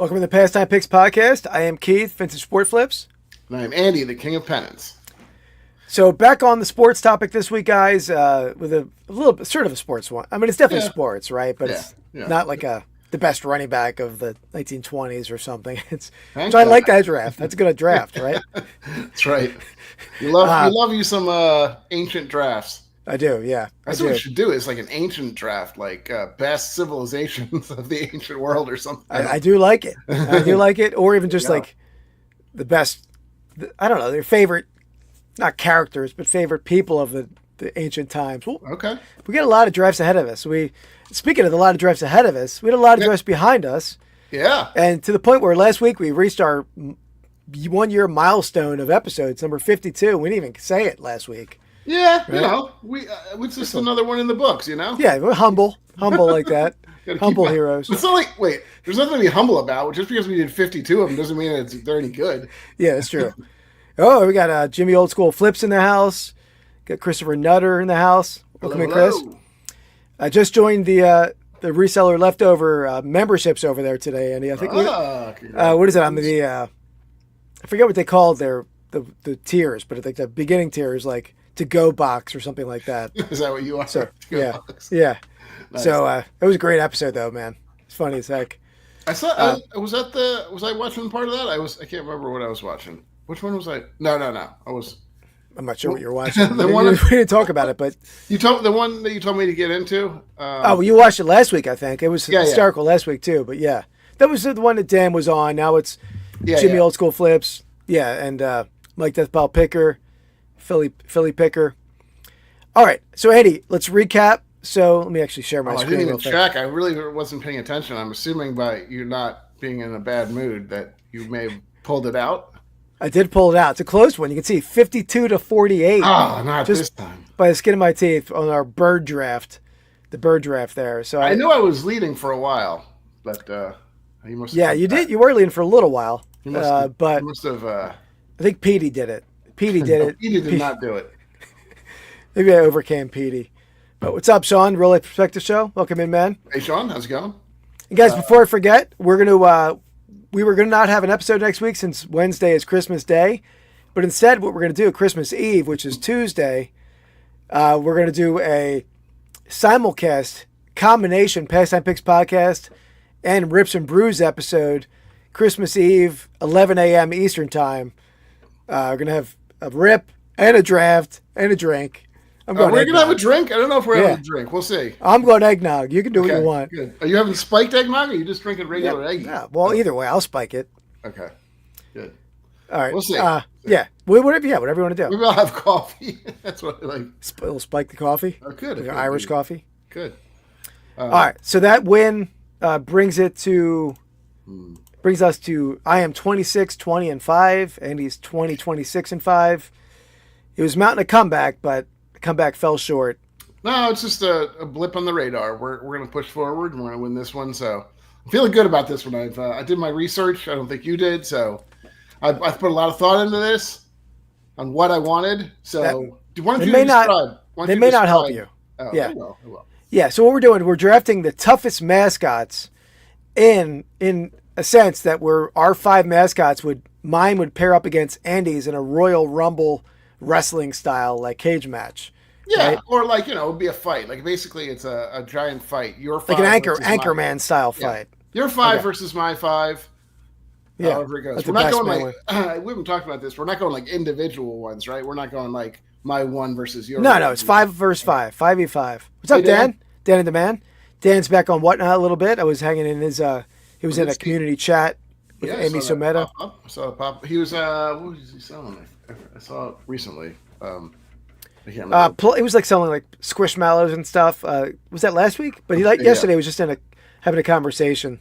Welcome to the Pastime Picks Podcast. I am Keith, Vintage Sport Flips. And I'm Andy, the King of Pennants. So back on the sports topic this week, guys, with a little sort of a sports one. I mean, it's definitely sports, right? But it's not like the best running back of the 1920s or something. So I like that draft. That's a good draft, right? That's right. You love some ancient drafts. I do, yeah. That's what we should do. Is like an ancient draft, like best civilizations of the ancient world or something. I do like it. I do like it. Or even just like the best, I don't know, their favorite, not characters, but favorite people of the ancient times. Well, okay. We got a lot of drafts ahead of us. Speaking of a lot of drafts ahead of us, we had a lot of drafts behind us. Yeah. And to the point where last week we reached our 1 year milestone of episodes, number 52. We didn't even say it last week. Yeah, right? It's just another one in the books, Yeah, we're humble like that. Humble heroes. It's not like, there's nothing to be humble about. Just because we did 52 of them doesn't mean they're any good. Yeah, that's true. Oh, we got Jimmy Old School Flips in the house. Got Christopher Nutter in the house. Welcome in, Chris. I just joined the reseller leftover memberships over there today, Andy. I think what is it? I'm I forget what they called the tiers, but like the beginning tier is like to-go box or something like that. Is that what you are? So, yeah. Nice. So it was a great episode, though, man. It's funny as heck. I saw. Was I watching part of that? I can't remember what I was watching. Which one was I? No. I'm not sure what you're watching. We didn't talk about it, but the one that you told me to get into. Well, you watched it last week, I think. It was hysterical last week too. But yeah, that was the one that Dan was on. Now it's Jimmy Old School Flips. Yeah, and Mike Deathball Picker. Philly Picker. All right, so Eddie, let's recap. So let me actually share my screen. I didn't even check. I really wasn't paying attention. I'm assuming by you not being in a bad mood that you may have pulled it out. I did pull it out. It's a close one. You can see 52-48. Oh, not this time. By the skin of my teeth on our bird draft. The bird draft there. So I knew I was leading for a while, but you must have. Yeah, you did. You were leading for a little while. You must have. I think Petey did it. Petey did it. Petey did not do it. Maybe I overcame Petey. But what's up, Sean? Real Life Perspective Show. Welcome in, man. Hey, Sean. How's it going? And guys, before I forget, we were going to not have an episode next week since Wednesday is Christmas Day. But instead, what we're going to do, Christmas Eve, which is Tuesday, we're going to do a simulcast combination Pastime Picks Podcast and Rips and Brews episode, Christmas Eve, 11 a.m. Eastern Time. We're going to have a rip and a draft and a drink. We're going to have a drink? I don't know if we're having a drink. We'll see. I'm going eggnog. You can do what you want. Good. Are you having spiked eggnog or are you just drinking regular eggnog? Yeah, well, either way, I'll spike it. Okay. Good. All right. We'll see. Yeah. Whatever you want to do. Maybe I'll have coffee. That's what I like. We'll spike the coffee? Oh, good. Like Irish coffee? Good. All right. So that win brings us to I am 26-20-5, and he's 20-26-5. He was mounting a comeback, but the comeback fell short. No, it's just a blip on the radar. We're going to push forward, and we're going to win this one. So I'm feeling good about this one. I did my research. I don't think you did. So I put a lot of thought into this on what I wanted. So why don't you describe? They may not help you. Oh, yeah. They will. Yeah. So what we're doing, we're drafting the toughest mascots in a sense that our 5 mascots mine would pair up against Andy's in a Royal Rumble wrestling style, like cage match. Yeah, right? Or like, it would be a fight. Like basically it's a giant fight. Your 5 like an Anchorman style fight. Your 5 versus my 5. Yeah. However it goes. We're not going like we haven't talked about this. We're not going like individual ones, right? We're not going like my 1 versus your No, it's 5 versus 5. 5v5. What's up, Dan? Dan and the man. Dan's back on Whatnot a little bit. I was hanging in his he was in a community chat with Amy Someta. I saw it pop. He was what was he selling? I saw it recently. I can't remember. It was like selling like squishmallows and stuff. Was that last week? But yesterday was just having a conversation,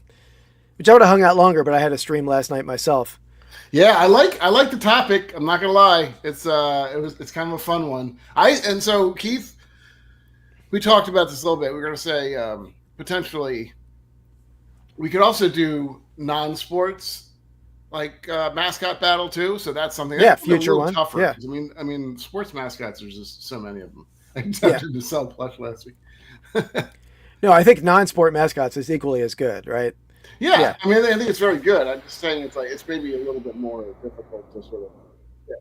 which I would have hung out longer, but I had a stream last night myself. Yeah, I like the topic. I'm not gonna lie. It's kind of a fun one. And so Keith, we talked about this a little bit. We were gonna say potentially we could also do non-sports like mascot battle too. So that's something. Yeah, future one. Tougher. Yeah. I mean, sports mascots. There's just so many of them. I attempted to sell plush last week. No, I think non-sport mascots is equally as good, right? Yeah, I mean, I think it's very good. I'm just saying it's maybe a little bit more difficult to sort of get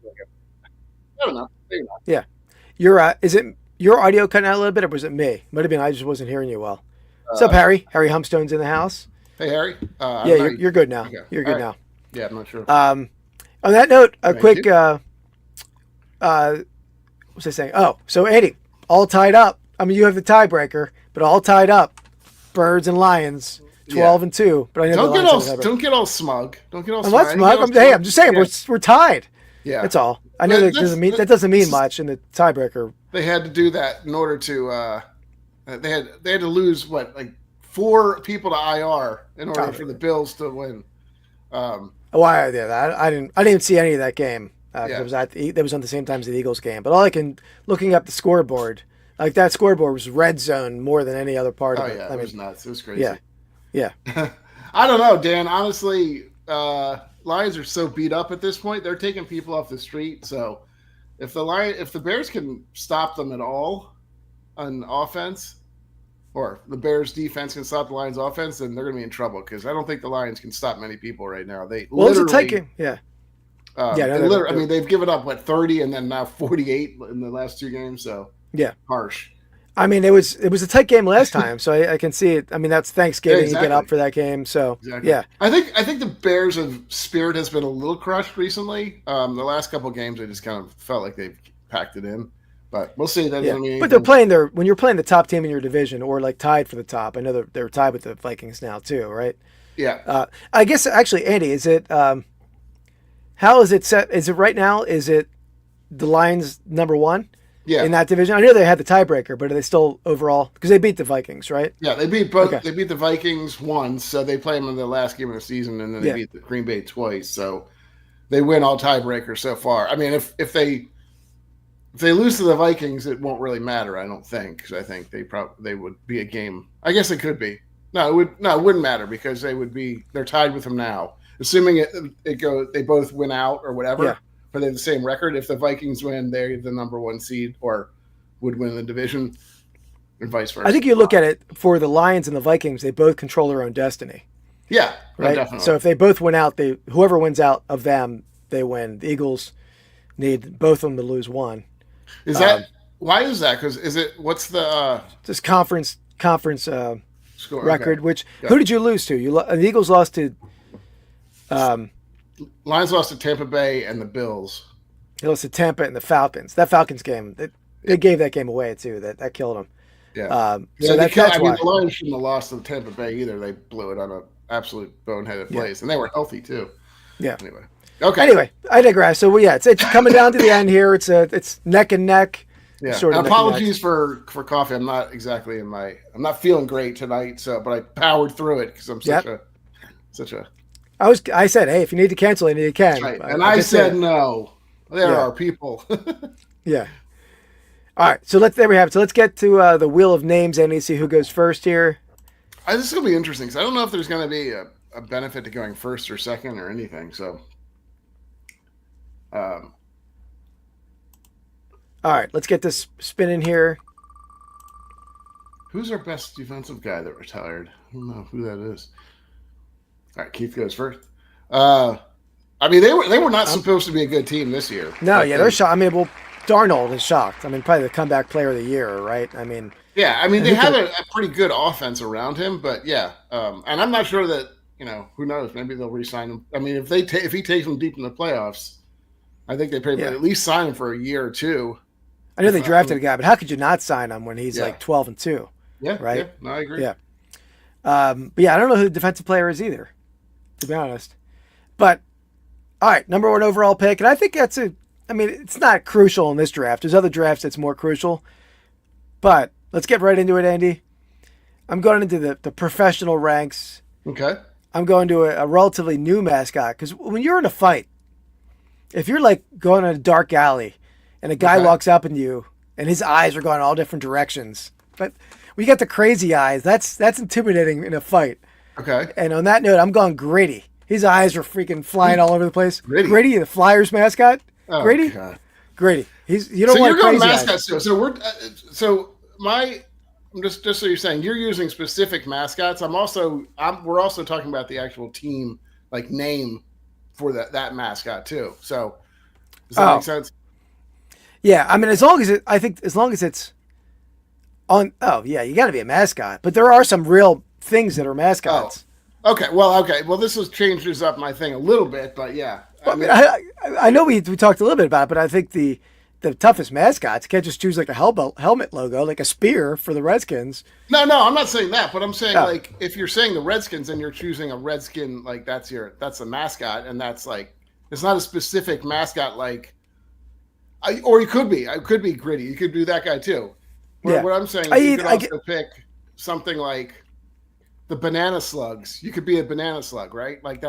I don't know. Maybe not. Yeah. Is it your audio cutting out a little bit, or was it me? Might have been. I just wasn't hearing you well. What's up, Harry? Harry Humstone's in the house. Hey, Harry. Yeah, you're good now. Okay. You're good now. Yeah, I'm not sure. On that note, a quick. What was I saying? Oh, so Andy, all tied up. I mean, you have the tiebreaker, but all tied up. Birds and Lions, 12-2. But I know don't get all smug. Don't get all I'm smug. not smug. I'm just saying we're tied. Yeah, that's all. I know that doesn't mean much in the tiebreaker. They had to do that in order to. They had to lose 4 people to IR in order for the Bills to win. I didn't see any of that game. It was on the same time as the Eagles game. But looking up the scoreboard, that scoreboard was red zone more than any other part of it. It was nuts. It was crazy. Yeah. I don't know, Dan. Honestly, Lions are so beat up at this point. They're taking people off the street. So if the Bears can stop them at all on offense, or the Bears defense can stop the Lions offense, then they're going to be in trouble because I don't think the Lions can stop many people right now. It's a tight game. Yeah. I mean, they've given up 30 and then now 48 in the last 2 games. So harsh. I mean, it was a tight game last time, so I can see it. I mean, that's Thanksgiving. You get up for that game, so I think the Bears' spirit has been a little crushed recently. The last couple of games, I just kind of felt like they've packed it in, but we'll see. That doesn't mean anything. But they're playing when you're playing the top team in your division or tied for the top. I know they're tied with the Vikings now too, right? Yeah. I guess actually, Andy, is it? How is it set? Is it right now? Is it the Lions number 1? Yeah. In that division? I know they had the tiebreaker, but are they still overall? Because they beat the Vikings, right? Yeah, they beat both. Okay. They beat the Vikings once, so they play them in the last game of the season, and then they beat the Green Bay twice. So they win all tiebreakers so far. I mean, if they lose to the Vikings, it won't really matter. I don't think, because I think they would be a game. I guess it could be. No, it wouldn't matter because they're tied with them now, assuming they both win out or whatever. Yeah. But they have the same record. If the Vikings win, they're the number 1 seed or would win the division, and vice versa. I think you look at it for the Lions and the Vikings; they both control their own destiny. Yeah, right. Definitely. So if they both win out, whoever wins out of them, they win. The Eagles need both of them to lose 1. Is that why is that? Because what's the just conference score record? Okay. Who did you lose to? The Eagles lost to. Lions lost to Tampa Bay and the Bills. They lost to Tampa and the Falcons. That Falcons game, they gave that game away too. That killed them. Yeah. That's why. The Lions shouldn't have lost to Tampa Bay either. They blew it on an absolute boneheaded place, and they were healthy too. Yeah. Anyway. Okay. Anyway, I digress. So it's coming down to the end here. It's neck and neck. Yeah. Sort of apologies for coffee. I'm not exactly I'm not feeling great tonight. But I powered through it because I'm such a. I said, hey, if you need to cancel it, you can. Right. And I said no. There are people. Yeah. All right. So there we have it. So let's get to the wheel of names and see who goes first here. This is going to be interesting because I don't know if there's going to be a benefit to going first or second or anything. So, all right. Let's get this spinning here. Who's our best defensive guy that retired? I don't know who that is. All right, Keith goes first. I mean, they were not supposed to be a good team this year. No, they're shocked. I mean, Darnold is shocked. I mean, probably the comeback player of the year, right? I mean, they have a pretty good offense around him, but and I'm not sure that who knows? Maybe they'll re-sign him. I mean, if he takes them deep in the playoffs, I think they probably at least sign him for a year or 2. I know they drafted a guy, but how could you not sign him when he's 12-2? Yeah, right. Yeah, no, I agree. Yeah, but I don't know who the defensive player is either, to be honest. But all right, number 1 overall pick, and I think it's not crucial in this draft. There's other drafts that's more crucial, but let's get right into it, Andy. I'm going into the professional ranks. Okay. I'm going to a relatively new mascot because when you're in a fight, if you're going in a dark alley and a guy walks up in you and his eyes are going all different directions, but we got the crazy eyes. That's intimidating in a fight. Okay. And on that note, I'm going Grady. His eyes are freaking flying all over the place. Grady, the Flyers mascot. Oh, Grady. God. Grady. He's so you're going mascots too. So we're so my just so you're saying you're using specific mascots. We're also talking about the actual team like name for that mascot too. So does that make sense? Yeah, I mean, I think as long as it's on. Oh yeah, you got to be a mascot, but there are some real things that are mascots. Oh, okay. Well, this changes up my thing a little bit, but yeah. I know we talked a little bit about it, but I think the toughest mascots, you can't just choose like a helmet logo, like a spear for the Redskins. No, I'm not saying that, but I'm saying like if you're saying the Redskins and you're choosing a Redskin, like that's a mascot, and that's like it's not a specific mascot or you could be. I could be Gritty. You could do that guy too. What I'm saying is you could also pick something like the Banana Slugs. You could be a Banana Slug, right? Like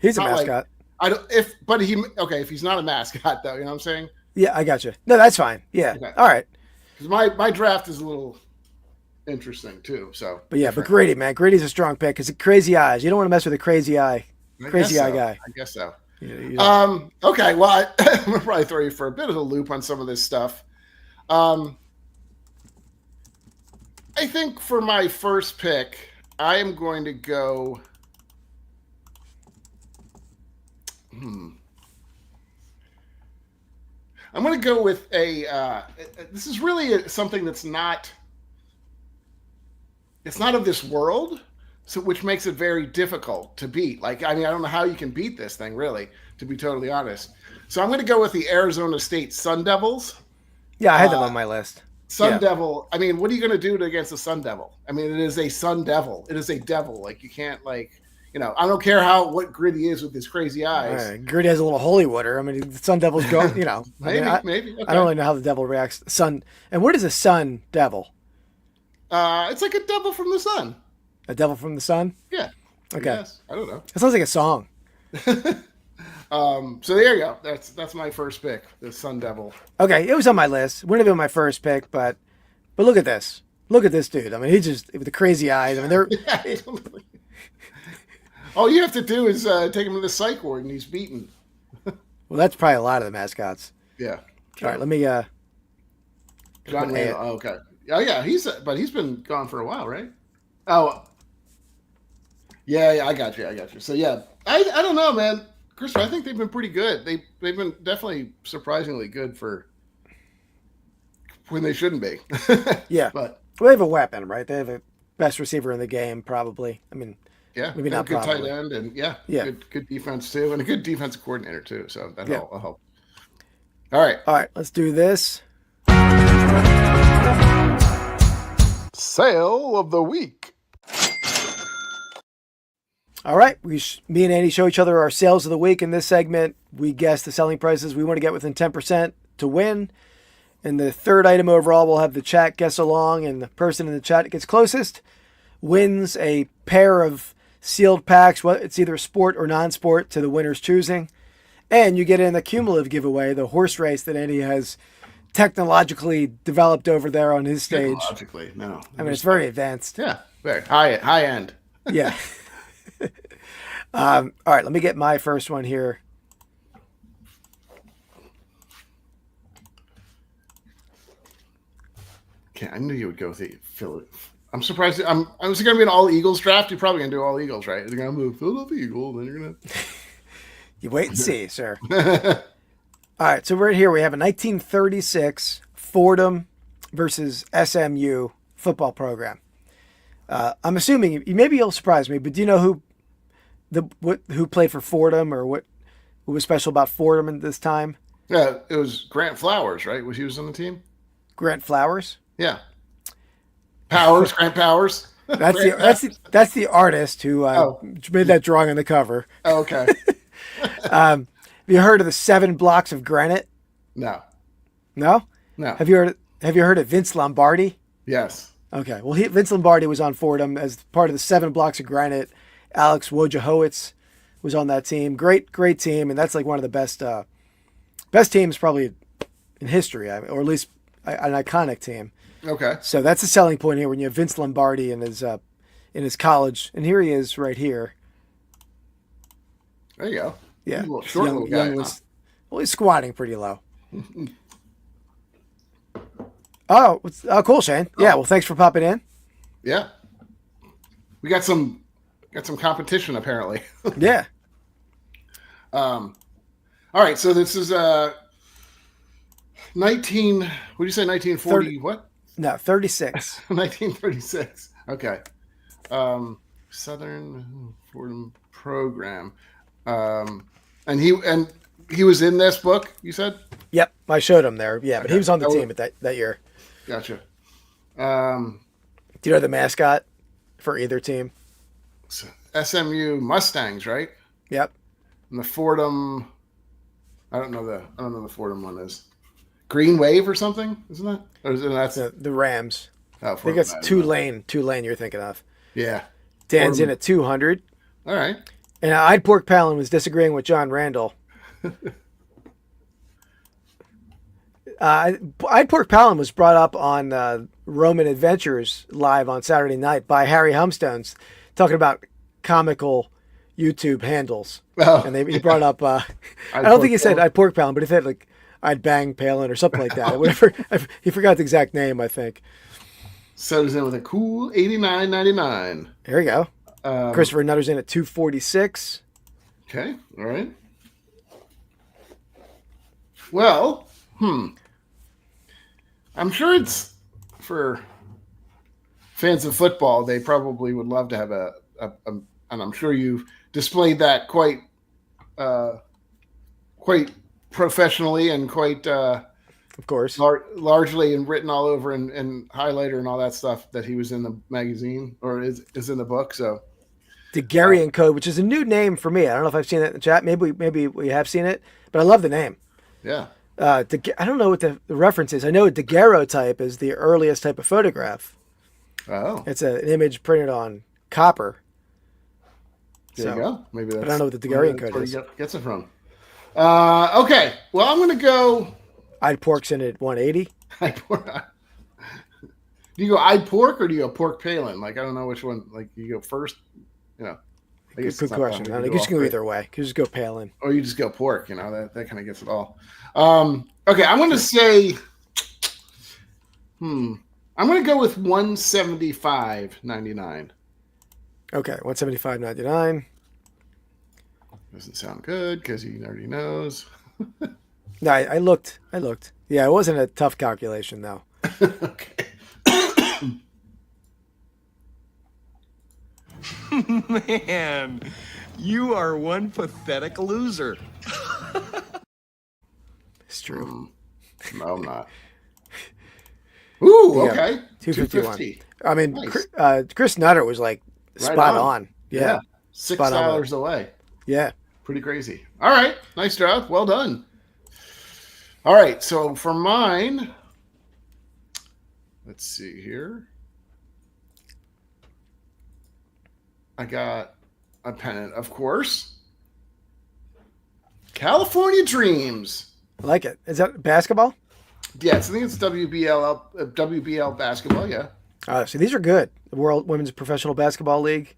he's a mascot. If he's not a mascot though, you know what I'm saying? Yeah, I got you. No, that's fine. Yeah, okay. All right. Because my draft is a little interesting too. So, but Grady, man, Grady's a strong pick because crazy eyes. You don't want to mess with a crazy eye guy. I guess so. Okay. Well, I'm gonna probably throw you for a bit of a loop on some of this stuff. I think for my first pick, I am going to go. I'm going to go with this is really something that's not. It's not of this world, which makes it very difficult to beat. Like, I mean, I don't know how you can beat this thing, really, to be totally honest. So I'm going to go with the Arizona State Sun Devils. Yeah, I had them on my list. Sun Devil. I mean, what are you going to do against a Sun Devil? I mean, it is a Sun Devil. It is a devil. Like, you can't, I don't care what Gritty is with his crazy eyes. Right. Gritty has a little holy water. I mean, the Sun Devils go, maybe. Okay. I don't really know how the devil reacts. Sun. And what is a Sun Devil? It's like a devil from the sun. A devil from the sun? Yeah. Okay. Yes. I don't know. It sounds like a song. So there you go. That's my first pick, the Sun Devil. Okay, it was on my list. Wouldn't have been my first pick, but look at this. Look at this dude. I mean, he just with the crazy eyes. I mean, they're. Yeah, totally. All you have to do is take him to the psych ward, and he's beaten. Well, that's probably a lot of the mascots. Yeah. Sure. All right, let me. Okay. Oh yeah, he's been gone for a while, right? Oh. Yeah, I got you. So yeah, I don't know, man. Christopher, I think they've been pretty good. They've been definitely surprisingly good for when they shouldn't be. Yeah, but they have a weapon, right? They have the best receiver in the game, probably. I mean, yeah, maybe not a good probably. tight end, and good defense too, and a good defensive coordinator too. So that'll help. All right, let's do this. Sale of the week. All right, me and Andy show each other our sales of the week. In this segment, we guess the selling prices we want to get within 10% to win. And the third item overall, we'll have the chat guess along, and the person in the chat that gets closest wins a pair of sealed packs. It's either sport or non-sport to the winner's choosing. And you get in the cumulative giveaway, the horse race that Andy has technologically developed over there on his stage. Technologically, no. I mean, it's very advanced. Yeah, very high end. Yeah. All right, let me get my first one here. Okay, I knew you would go with the Philly. I'm surprised. I was going to be an all Eagles draft. You're probably going to do all Eagles, right? You're going to move Philadelphia Eagles, then you're going to. You wait and see, sir. All right, so right here we have a 1936 Fordham versus SMU football program. I'm assuming maybe you'll surprise me, but do you know who played for Fordham or what was special about Fordham at this time? Yeah, it was Grant Flowers, right? Was he on the team? Grant Flowers? Yeah. Grant Powers. That's the artist who made that drawing on the cover. Oh, okay. Have you heard of the 7 blocks of granite? No. No? No. Have you heard of Vince Lombardi? Yes. Okay. Well, Vince Lombardi was on Fordham as part of the 7 blocks of granite. Alex Wojciechowicz was on that team. Great team, and that's like one of the best teams probably in history, or at least an iconic team. Okay. So that's a selling point here when you have Vince Lombardi in his college, and here he is right here. There you go. Yeah, short little guy. Well, he's squatting pretty low. Oh, cool, Shane. Yeah, well, thanks for popping in. Yeah. We got some competition apparently. Yeah. All right, so this is 19 what do you say 1940 30, what? No, 36. 1936. Okay. Southern Fordham program. And he was in this book, you said? Yep, I showed him there. Yeah, but Okay. he was on the team at that year. Gotcha. Do you know the mascot for either team? SMU Mustangs, right? Yep. And the Fordham, I don't know the Fordham one is. Green Wave or something, isn't that? Or is it that's The Rams. Oh, I think it's Tulane you're thinking of. Yeah. Dan's in at 200. All right. And I'd Pork Palin was disagreeing with John Randall. I'd Pork Palin was brought up on Roman Adventures live on Saturday night by Harry Humstones, talking about comical YouTube handles. Oh, And he brought up, I don't think he said I'd Pork Palin, but he said like I'd Bang Palin or something like that. Whatever. He forgot the exact name, I think. Sutter's in with a cool 89.99. There you go. Christopher Nutter's in at 246. Okay. All right. Well, I'm sure it's for fans of football. They probably would love to have and I'm sure you've displayed that quite professionally and quite, Of course. largely and written all over and highlighter and all that stuff that he was in the magazine or is in the book. So Daguerrean Code, which is a new name for me. I don't know if I've seen that in the chat. Maybe we have seen it, but I love the name. Yeah. I don't know what the reference is. I know a daguerreotype is the earliest type of photograph. Oh. It's an image printed on copper. There you go. Maybe that's, but I don't know what the Daguerrean Code where is. he gets it from. Okay. Well, I'm going to go. I'd Pork's in at 180. Do you go I'd Pork or do you go Pork Palin? Like, I don't know which one. Like, you go first, I guess Good question. I guess you can go either way. You can just go Palin. Or you just go Pork, that kind of gets it all. Okay, I'm going to say, I'm going to go with 175.99. Okay, 175.99. Doesn't sound good because he already knows. No, I looked. Yeah, it wasn't a tough calculation though. Okay. Man, you are one pathetic loser. It's true. No, I'm not. Ooh, Yeah, okay. 251. I mean, Nice. Chris Nutter was like Right spot on. on. Yeah. $6 away. Yeah. Pretty crazy. All right. Nice job. Well done. All right. So for mine, let's see here. I got a pennant, of course. California Dreams. I like it. Is that basketball? Yes, I think it's WBL basketball. Yeah. So these are good. The World Women's Professional Basketball League.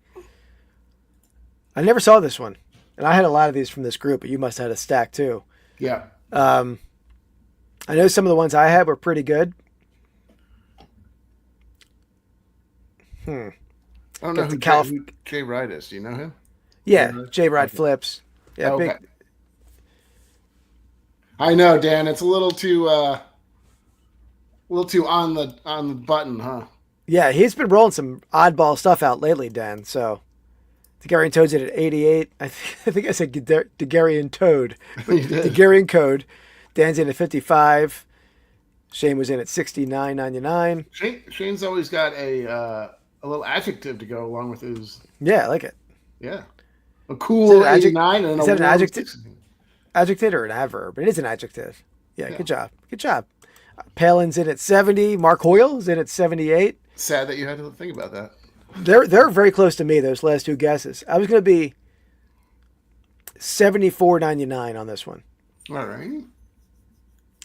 I never saw this one. And I had a lot of these from this group, but you must have had a stack too. Yeah. I know some of the ones I had were pretty good. I don't know who Jay Wright is. Do you know him? Yeah, Jay Rod Flips. Yeah, Okay. big. I know, Dan. It's a little too on the button, huh? Yeah, he's been rolling some oddball stuff out lately, Dan. So, Daguerrean Toad's in at 88. I think I said Daguerrean Toad. But You did. Daguerrean Code. Dan's in at 55. Shane was in at 69.99. Shane's always got a little adjective to go along with his. Yeah, I like it. Yeah. A cool Is 89 and is a that an warm adjective? 60. Adjective or an adverb? It is an adjective. Yeah, Yeah. good job. Good job. Palin's in at 70. Mark Hoyle is in at 78. Sad that you had to think about that. They're very close to me, those last two guesses. I was going to be 74.99 on this one. All right.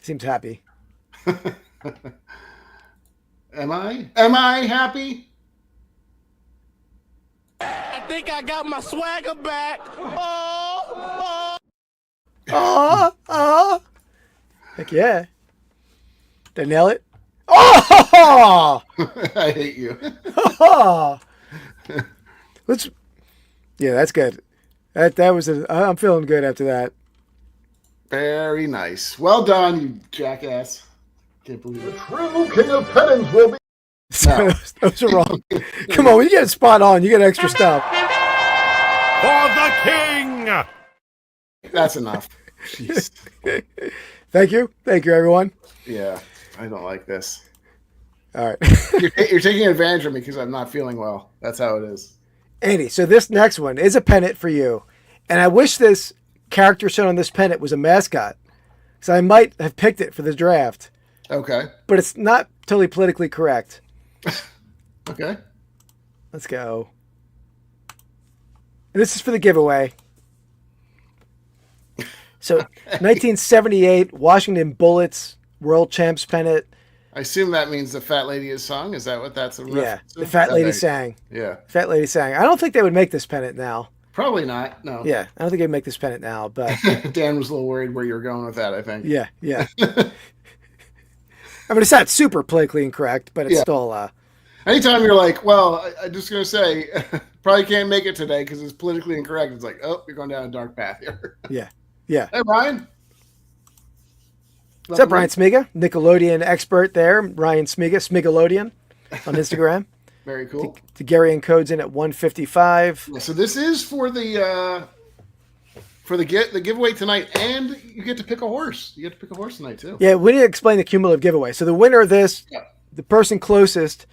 Seems happy. Am I happy? I think I got my swagger back. Oh. Heck yeah. Did I nail it? Oh! I hate you. Oh! Yeah, that's good. That was I'm feeling good after that. Very nice. Well done, you jackass. Can't believe it. True king of Pennants will be. So those are wrong. Come on, when you get it spot on, you get extra stuff. For the king! That's enough. Jeez. Thank you, everyone. Yeah, I don't like this. All right, You're taking advantage of me because I'm not feeling well. That's how it is. Andy. So this next one is a pennant for you, and I wish this character shown on this pennant was a mascot, so I might have picked it for the draft. Okay. But it's not totally politically correct. Okay. Let's go. And this is for the giveaway. So, 1978 Washington Bullets World Champs pennant. I assume that means the fat lady is sung. Is that what that's a reference Yeah, to? the fat lady Okay. sang. Yeah. Fat lady sang. I don't think they would make this pennant now. Probably not. No. Yeah, I don't think they'd make this pennant now, but Dan was a little worried where you were going with that, I think. yeah. I mean, it's not super politically incorrect, but it's Yeah. still, Anytime you're like, well, I'm just going to say, probably can't make it today because it's politically incorrect. It's like, oh, you're going down a dark path here. yeah. Hey, Ryan. What's up, Ryan Smiga? Nickelodeon expert there. Ryan Smiga, Smigalodian on Instagram. Very cool. The Garian code's in at 155. So this is for the giveaway tonight, and you get to pick a horse. You get to pick a horse tonight too. Yeah, we need to explain the cumulative giveaway. So the winner of this, Yeah. the person closest,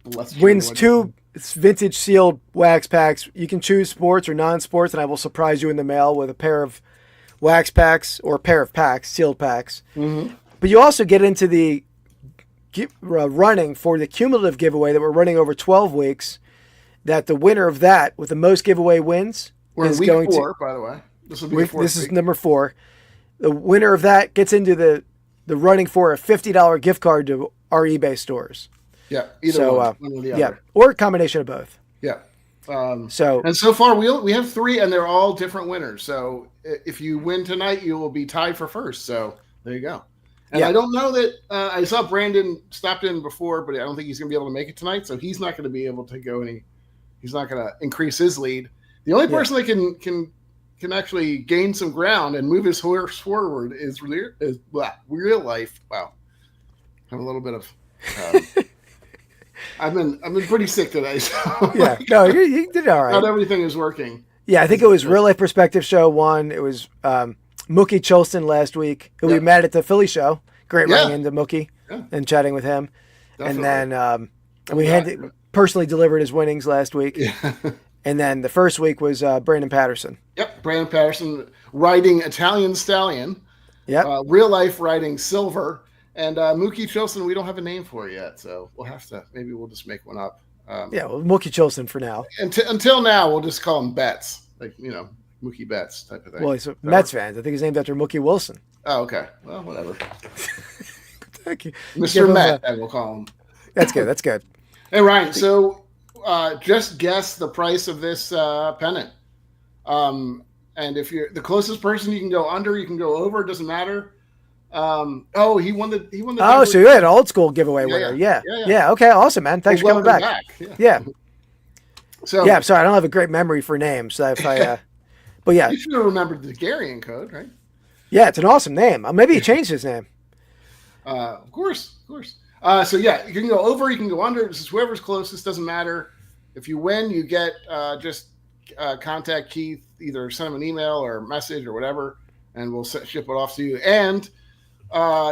Bless you, wins everyone. 2 vintage sealed wax packs. You can choose sports or non-sports, and I will surprise you in the mail with a pair of wax packs or a pair of packs, sealed packs. Mm-hmm. But you also get into the running for the cumulative giveaway that we're running over 12 weeks, that the winner of that with the most giveaway wins We're in is week going 4, by the way. This will be the fourth this is week. number 4. The winner of that gets into the running for a $50 gift card to our eBay stores. Yeah, either So, one or the other. yeah, or a combination of both. Yeah. So And so far, we have 3, and they're all different winners. So if you win tonight, you will be tied for first. So there you go. And Yeah. I don't know that I saw Brandon stopped in before, but I don't think he's going to be able to make it tonight. So he's not going to be able to go any. He's not going to increase his lead. The only person that can actually gain some ground and move his horse forward is real life. Wow, I have a little bit of. I've been pretty sick today. So yeah, no, you did all right. not everything is working. Yeah, I think it was Real Life Perspective Show 1. It was Mookie Cholston last week, who we met at the Philly show. Great running into Mookie and chatting with him. Definitely. And then we personally delivered his winnings last week. Yeah. And then the first week was Brandon Patterson. Yep, Brandon Patterson riding Italian Stallion. Yep. Real life riding Silver. And Mookie Cholston, we don't have a name for yet, so we'll have to. Maybe we'll just make one up. Mookie Cholston for now. Until now, we'll just call him Betts, like Mookie Betts type of thing. Well, he's a Mets fan. I think he's named after Mookie Wilson. Oh, okay. Well, whatever. Thank you. Mr. Met, I will call him. That's good. That's good. Hey, Ryan. So, just guess the price of this pennant. And if you're the closest person, you can go under, you can go over. It doesn't matter. He won the. Oh, so you had an old school giveaway winner. Yeah. Yeah. Okay. Awesome, man. Thanks for coming Welcome back. Yeah. Yeah. So Yeah. I'm sorry. I don't have a great memory for names. So if I, but yeah, you should have remembered the Garian code, right? yeah, it's an awesome name. Maybe he changed his name. Of course. So yeah, you can go over, you can go under. This is whoever's closest. Doesn't matter. If you win, you get just contact Keith. Either send him an email or message or whatever, and we'll ship it off to you. And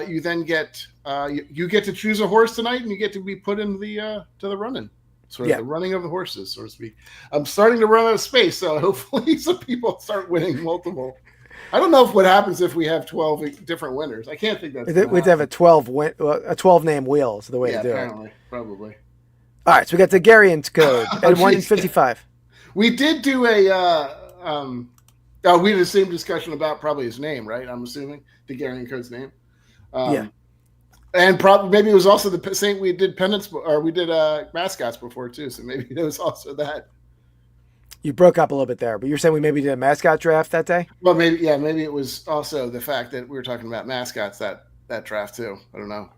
you then get you get to choose a horse tonight, and you get to be put into the to the running, sort of the running of the horses, so to speak. I'm starting to run out of space, so hopefully some people start winning multiple. I don't know what happens if we have 12 different winners. I can't think that's. We'd have a 12 name wheel is the way to do apparently, it. probably. All right, so we got the Garian's code at geez. 155. We did do we had the same discussion about probably his name, right? I'm assuming the Garian code's name. And probably maybe it was also the same. We did Pennants or we did Mascots before too, so maybe it was also that. You broke up a little bit there, but you're saying we maybe did a mascot draft that day? Well, maybe it was also the fact that we were talking about Mascots that draft too. I don't know.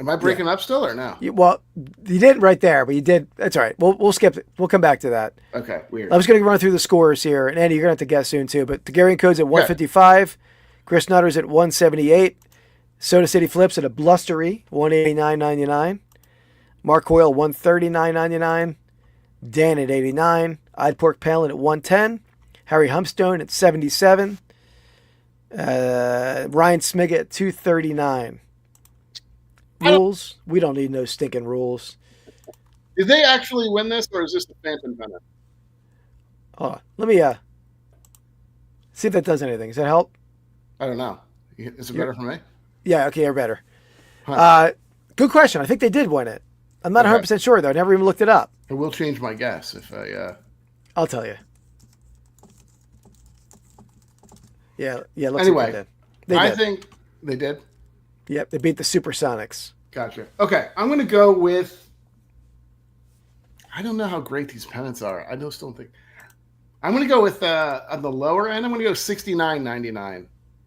Am I breaking up still or no? Well, you didn't right there, but you did. That's all right. We'll skip it. We'll come back to that. Okay, weird. I was going to run through the scores here, and Andy, you're going to have to guess soon too. But the Garion Code's at 155. Chris Nutter's at 178. Soda City Flips at a blustery 189.99. Mark Hoyle 139.99. Dan at 89. I'd Pork Palin at 110. Harry Humpstone at 77. Ryan Smiga at 239. Rules? We don't need no stinking rules. Did they actually win this, or is this the Phantom Pennant? Oh, let me see if that does anything. Does that help? I don't know. Is it better for me? Yeah, okay, you're better. Huh. Good question. I think they did win it. I'm not 100% sure, though. I never even looked it up. I will change my guess if I... I'll tell you. Yeah, looks Anyway, like they did. I think they did. Yep, they beat the Supersonics. Gotcha. Okay, I'm going to go with... I don't know how great these pennants are. I just don't think... I'm going to go with, on the lower end, I'm going to go $69.99.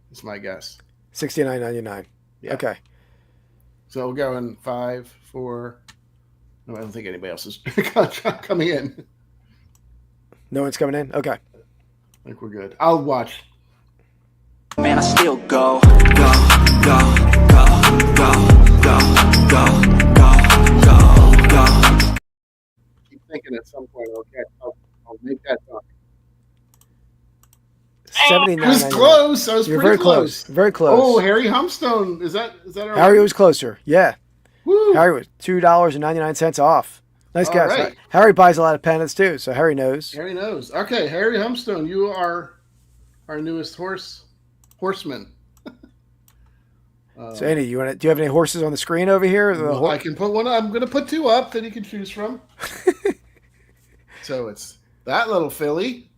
That's my guess. $69.99. Yeah. Okay. So we'll go in 5, 4... No, I don't think anybody else is coming in. No one's coming in? Okay. I think we're good. I'll watch. Man, I still go, go, go, go, go, go, go, go, go. Keep thinking at some point, okay, I'll make that done. $79.99. I was close. I was You're pretty very close. Very close. Oh, Harry Humpstone. Is that our Harry was closer. Yeah. Woo. Harry was $2.99 off. Nice All guess. right. Harry buys a lot of pennants too, so Harry knows. Harry knows. Okay, Harry Humpstone, you are our newest horseman. So Andy, do you have any horses on the screen over here? Well, I can put one. I'm going to put two up that he can choose from. So it's that little filly.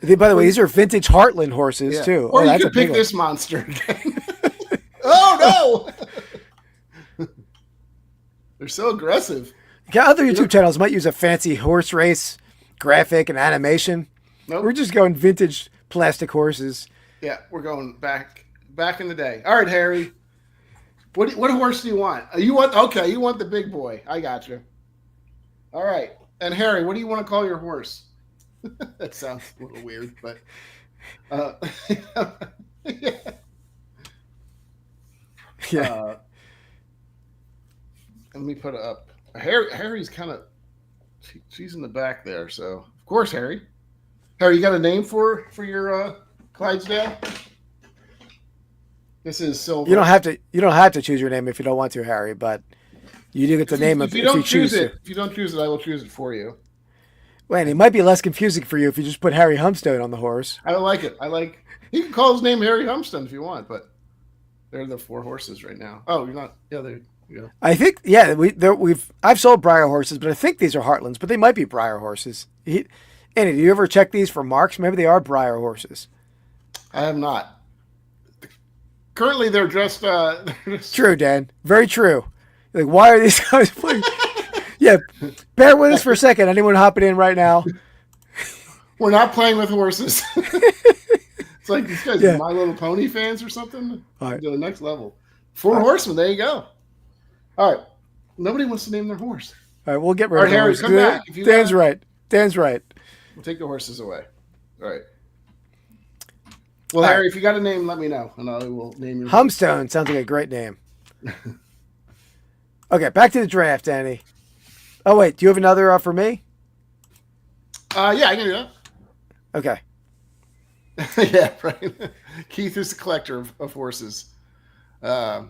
By the way, these are vintage Heartland horses too. Or you that's could a big pick this monster again. Oh no! They're so aggressive. Other YouTube channels might use a fancy horse race graphic and animation. Nope. We're just going vintage plastic horses. Yeah, we're going back in the day. All right, Harry. What horse do you want? You want the big boy. I got you. All right. And Harry, what do you want to call your horse? That sounds a little weird, but yeah. Let me put it up. Harry's kind of she's in the back there, so of course Harry, you got a name for your Clydesdale? This is Silver. You don't have to choose your name if you don't want to, Harry, but you do get the name if of you if don't you choose choose it. to. If you don't choose it, I will choose it for you. Well, and it might be less confusing for you if you just put Harry Humpstone on the horse. I like it. You can call his name Harry Humpstone if you want, but they're the 4 horses right now. Oh, you're not. Yeah, there you go. I think I've sold Briar horses, but I think these are Heartlands, but they might be Briar horses. Andy, do you ever check these for marks? Maybe they are Briar horses. I have not. Currently, they're just. True, Dan. Very true. Like, why are these guys playing? Yeah, bear with us for a second. Anyone hopping in right now? We're not playing with horses. It's like these guys are My Little Pony fans or something. All right. To the next level. 4 horsemen. There you go. All right. Nobody wants to name their horse. All right, we'll get rid All of right, Harry, horses. come back. If you Dan's right. Dan's right. We'll take the horses away. All right. Well, Harry, if you got a name, let me know, and I will name your Humpstone sounds like a great name. Okay, back to the draft, Danny. Oh, wait. Do you have another for me? Yeah, I can do that. Okay. Yeah, right. Keith is the collector of horses. Let's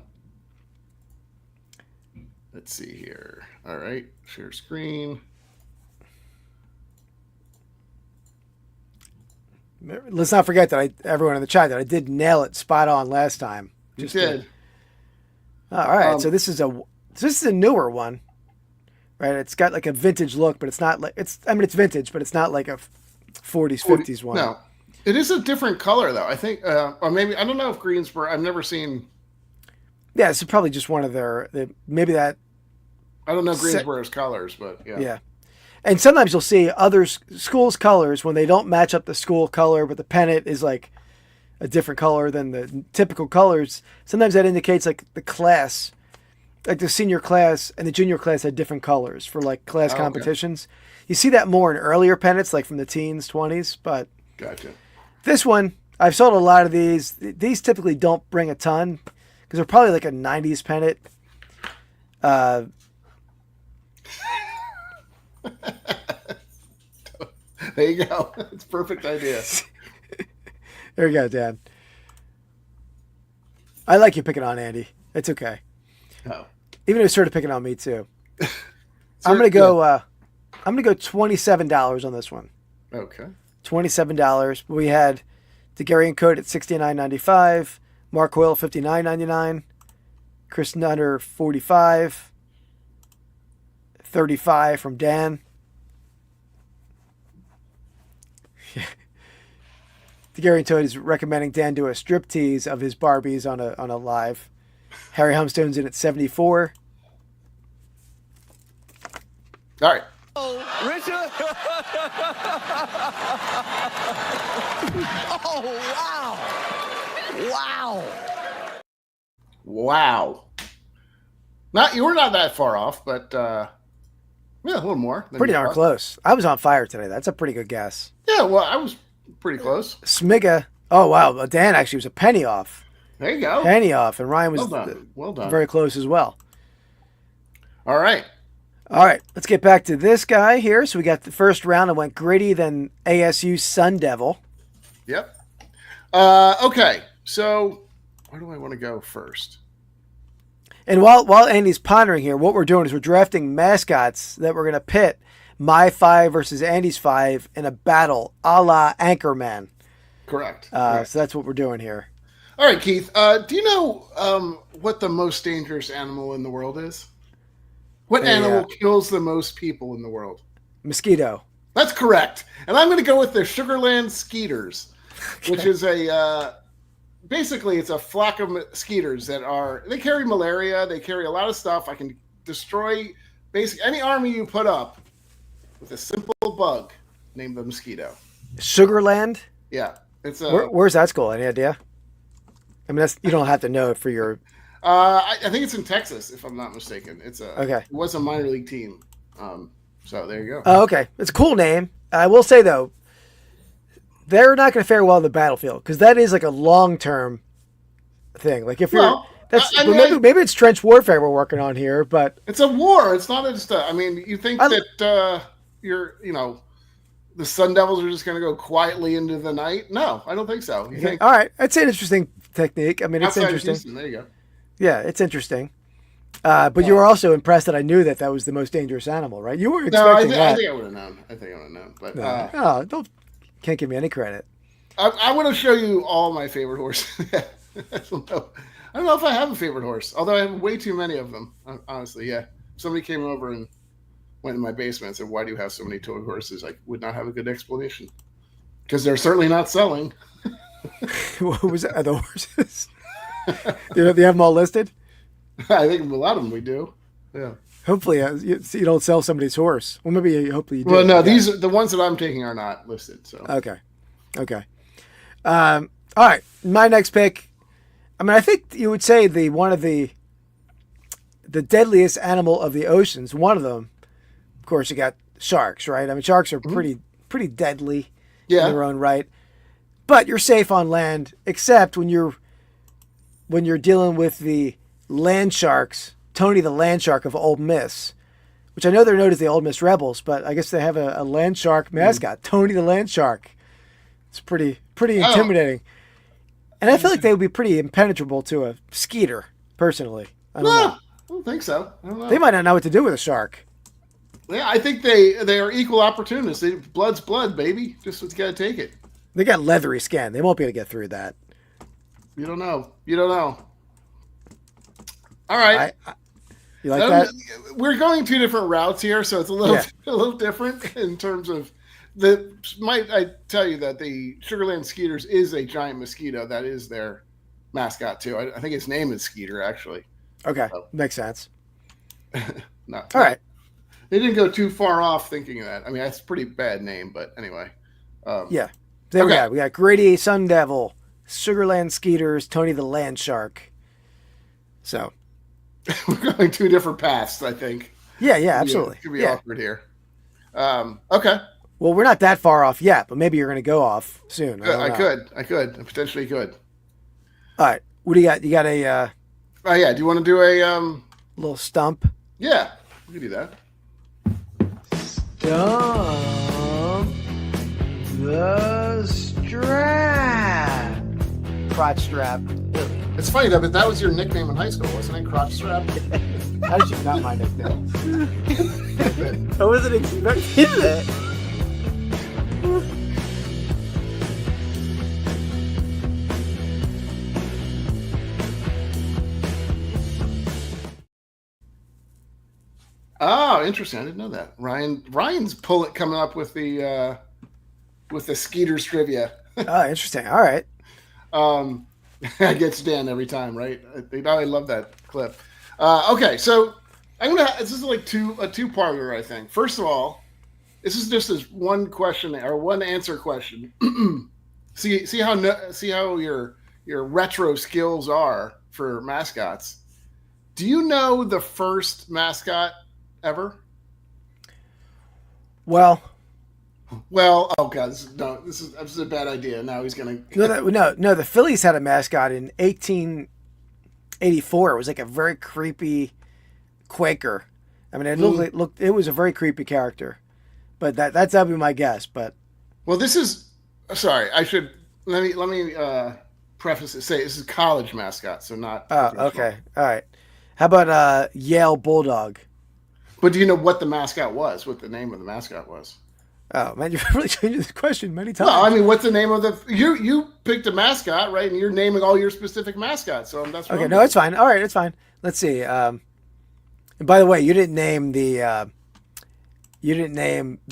see here. All right. Share screen. Let's not forget that everyone in the chat, that I did nail it spot on last time. You did. All right. So this is a newer one. Right, it's got like a vintage look, but it's not like it's vintage, but it's not like a 40s, 50s one. No, it is a different color though. I think, or maybe I don't know if Greensboro. I've never seen. Yeah, it's probably just one of maybe that. I don't know Greensboro's colors, but yeah. Yeah, and sometimes you'll see other schools' colors when they don't match up the school color, but the pennant is like a different color than the typical colors. Sometimes that indicates like the class like the senior class and the junior class had different colors for like class Okay. competitions. You see that more in earlier pennants, like from the teens, 20s. But Gotcha. this one, I've sold a lot of these. These typically don't bring a ton because they're probably like a 90s pennant. There you go. It's a perfect idea. There you go, Dan. I like you picking on Andy. It's okay. Oh. Even though you're sort of picking on me too. I'm gonna go. I'm gonna go $27 on this one. Okay. $27. We had the Garion Code at $69.95, Mark Hoyle $59.99, Chris Nutter $45, $35 from Dan. The Garion Toad is recommending Dan do a striptease of his Barbies on a live. Harry Humstone's in at 74. All right. Richard. Oh, wow. Wow. You were not that far off, but yeah, a little more. than Pretty you darn thought. close. I was on fire today. That's a pretty good guess. Yeah, well, I was pretty close. Smiga. Oh, wow. Dan actually was a penny off. There you go. Penny off. And Ryan was Well done. Well done. very close as well. All right. All right. Let's get back to this guy here. So we got the first round. It went gritty, then ASU Sun Devil. Yep. Okay. So where do I want to go first? And while Andy's pondering here, what we're doing is we're drafting mascots that we're going to pit my 5 versus Andy's 5 in a battle a la Anchorman. Correct. So that's what we're doing here. All right, Keith. Do you know what the most dangerous animal in the world is? What animal kills the most people in the world? Mosquito. That's correct. And I'm going to go with the Sugarland Skeeters, which is basically it's a flock of skeeters they carry malaria. They carry a lot of stuff. I can destroy basically any army you put up with a simple bug named the mosquito. Sugarland? Yeah. It's Where's that school? Any idea? I mean, you don't have to know it for your... I think it's in Texas, if I'm not mistaken. Okay. It was a minor league team. So there you go. Oh, okay. It's a cool name. I will say, though, they're not going to fare well in the battlefield because that is like a long-term thing. Like if you're... maybe it's trench warfare we're working on here, but... It's a war. It's not just I mean, you think that the Sun Devils are just going to go quietly into the night? No, I don't think so. You think... All right. It's an interesting technique. I mean, it's Outside interesting. Houston, there you go. Yeah, it's interesting. But you were also impressed that I knew that was the most dangerous animal, right? You were expecting that. I think I would have known. But no, can't give me any credit. I want to show you all my favorite horses. I don't know if I have a favorite horse, although I have way too many of them. Honestly, yeah. Somebody came over and went in my basement and said, "Why do you have so many toy horses?" I would not have a good explanation because they're certainly not selling. What was that? Are the horses? Do you have them all listed? I think a lot of them we do. Yeah. Hopefully, you don't sell somebody's horse. Well, hopefully you do. Well, no, the ones that I'm taking are not listed. So okay. All right, my next pick. I mean, I think you would say one of the deadliest animal of the oceans. One of them, of course, you got sharks, right? I mean, sharks are pretty deadly in their own right. But you're safe on land, except when you're dealing with the land sharks, Tony the land shark of Ole Miss, which I know they're known as the Ole Miss Rebels, but I guess they have a land shark mascot, Tony the land shark. It's pretty intimidating. And I feel like they would be pretty impenetrable to a skeeter, personally. I don't think so. I don't know. They might not know what to do with a shark. Yeah, I think they are equal opportunists. Blood's blood, baby. Just got to take it. They got leathery skin. They won't be able to get through that. You don't know. All right. You like that? We're going 2 different routes here, so it's a little different in terms of might I tell you that the Sugarland Skeeters is a giant mosquito. That is their mascot too. I think its name is Skeeter actually. Okay, makes sense. All right. They didn't go too far off thinking of that. I mean, that's a pretty bad name, but anyway. Yeah. There we go. We got Grady Sun Devil, Sugarland Skeeters, Tony the Land Shark. So, We're going two different paths, I think. Yeah, absolutely. It could be awkward here. Okay. Well, we're not that far off yet, but maybe you're going to go off soon. I could. I potentially could. All right. What do you got? You got a Oh, yeah. Do you want to do a little stump? Yeah, we can do that. Stump the strap. Crotch strap. It's funny, though, but that was your nickname in high school, wasn't it? Crotch strap? That is not my nickname. I wasn't expecting that. Oh, interesting. I didn't know that. Ryan's coming up with the Skeeters trivia. Oh, interesting. All right. I get Dan every time, right? I love that clip. Okay, so this is like a two-parter, I think. First of all, this is just this one question or one answer question. see how your retro skills are for mascots. Do you know the first mascot ever? Well, oh god, this is a bad idea. Now he's gonna. No. The Phillies had a mascot in 1884. It was like a very creepy Quaker. I mean, it was a very creepy character, but that'd be my guess. But well, this is sorry. I should let me preface it. Say this is college mascot, so not. Oh, okay, all right. How about Yale Bulldog? But do you know what the mascot was? What the name of the mascot was? Oh man, you're really changing this question many times. No, I mean, what's the name of the? You picked a mascot, right? And you're naming all your specific mascots. So that's okay. No, it's fine. All right, it's fine. Let's see. And by the way, you didn't name the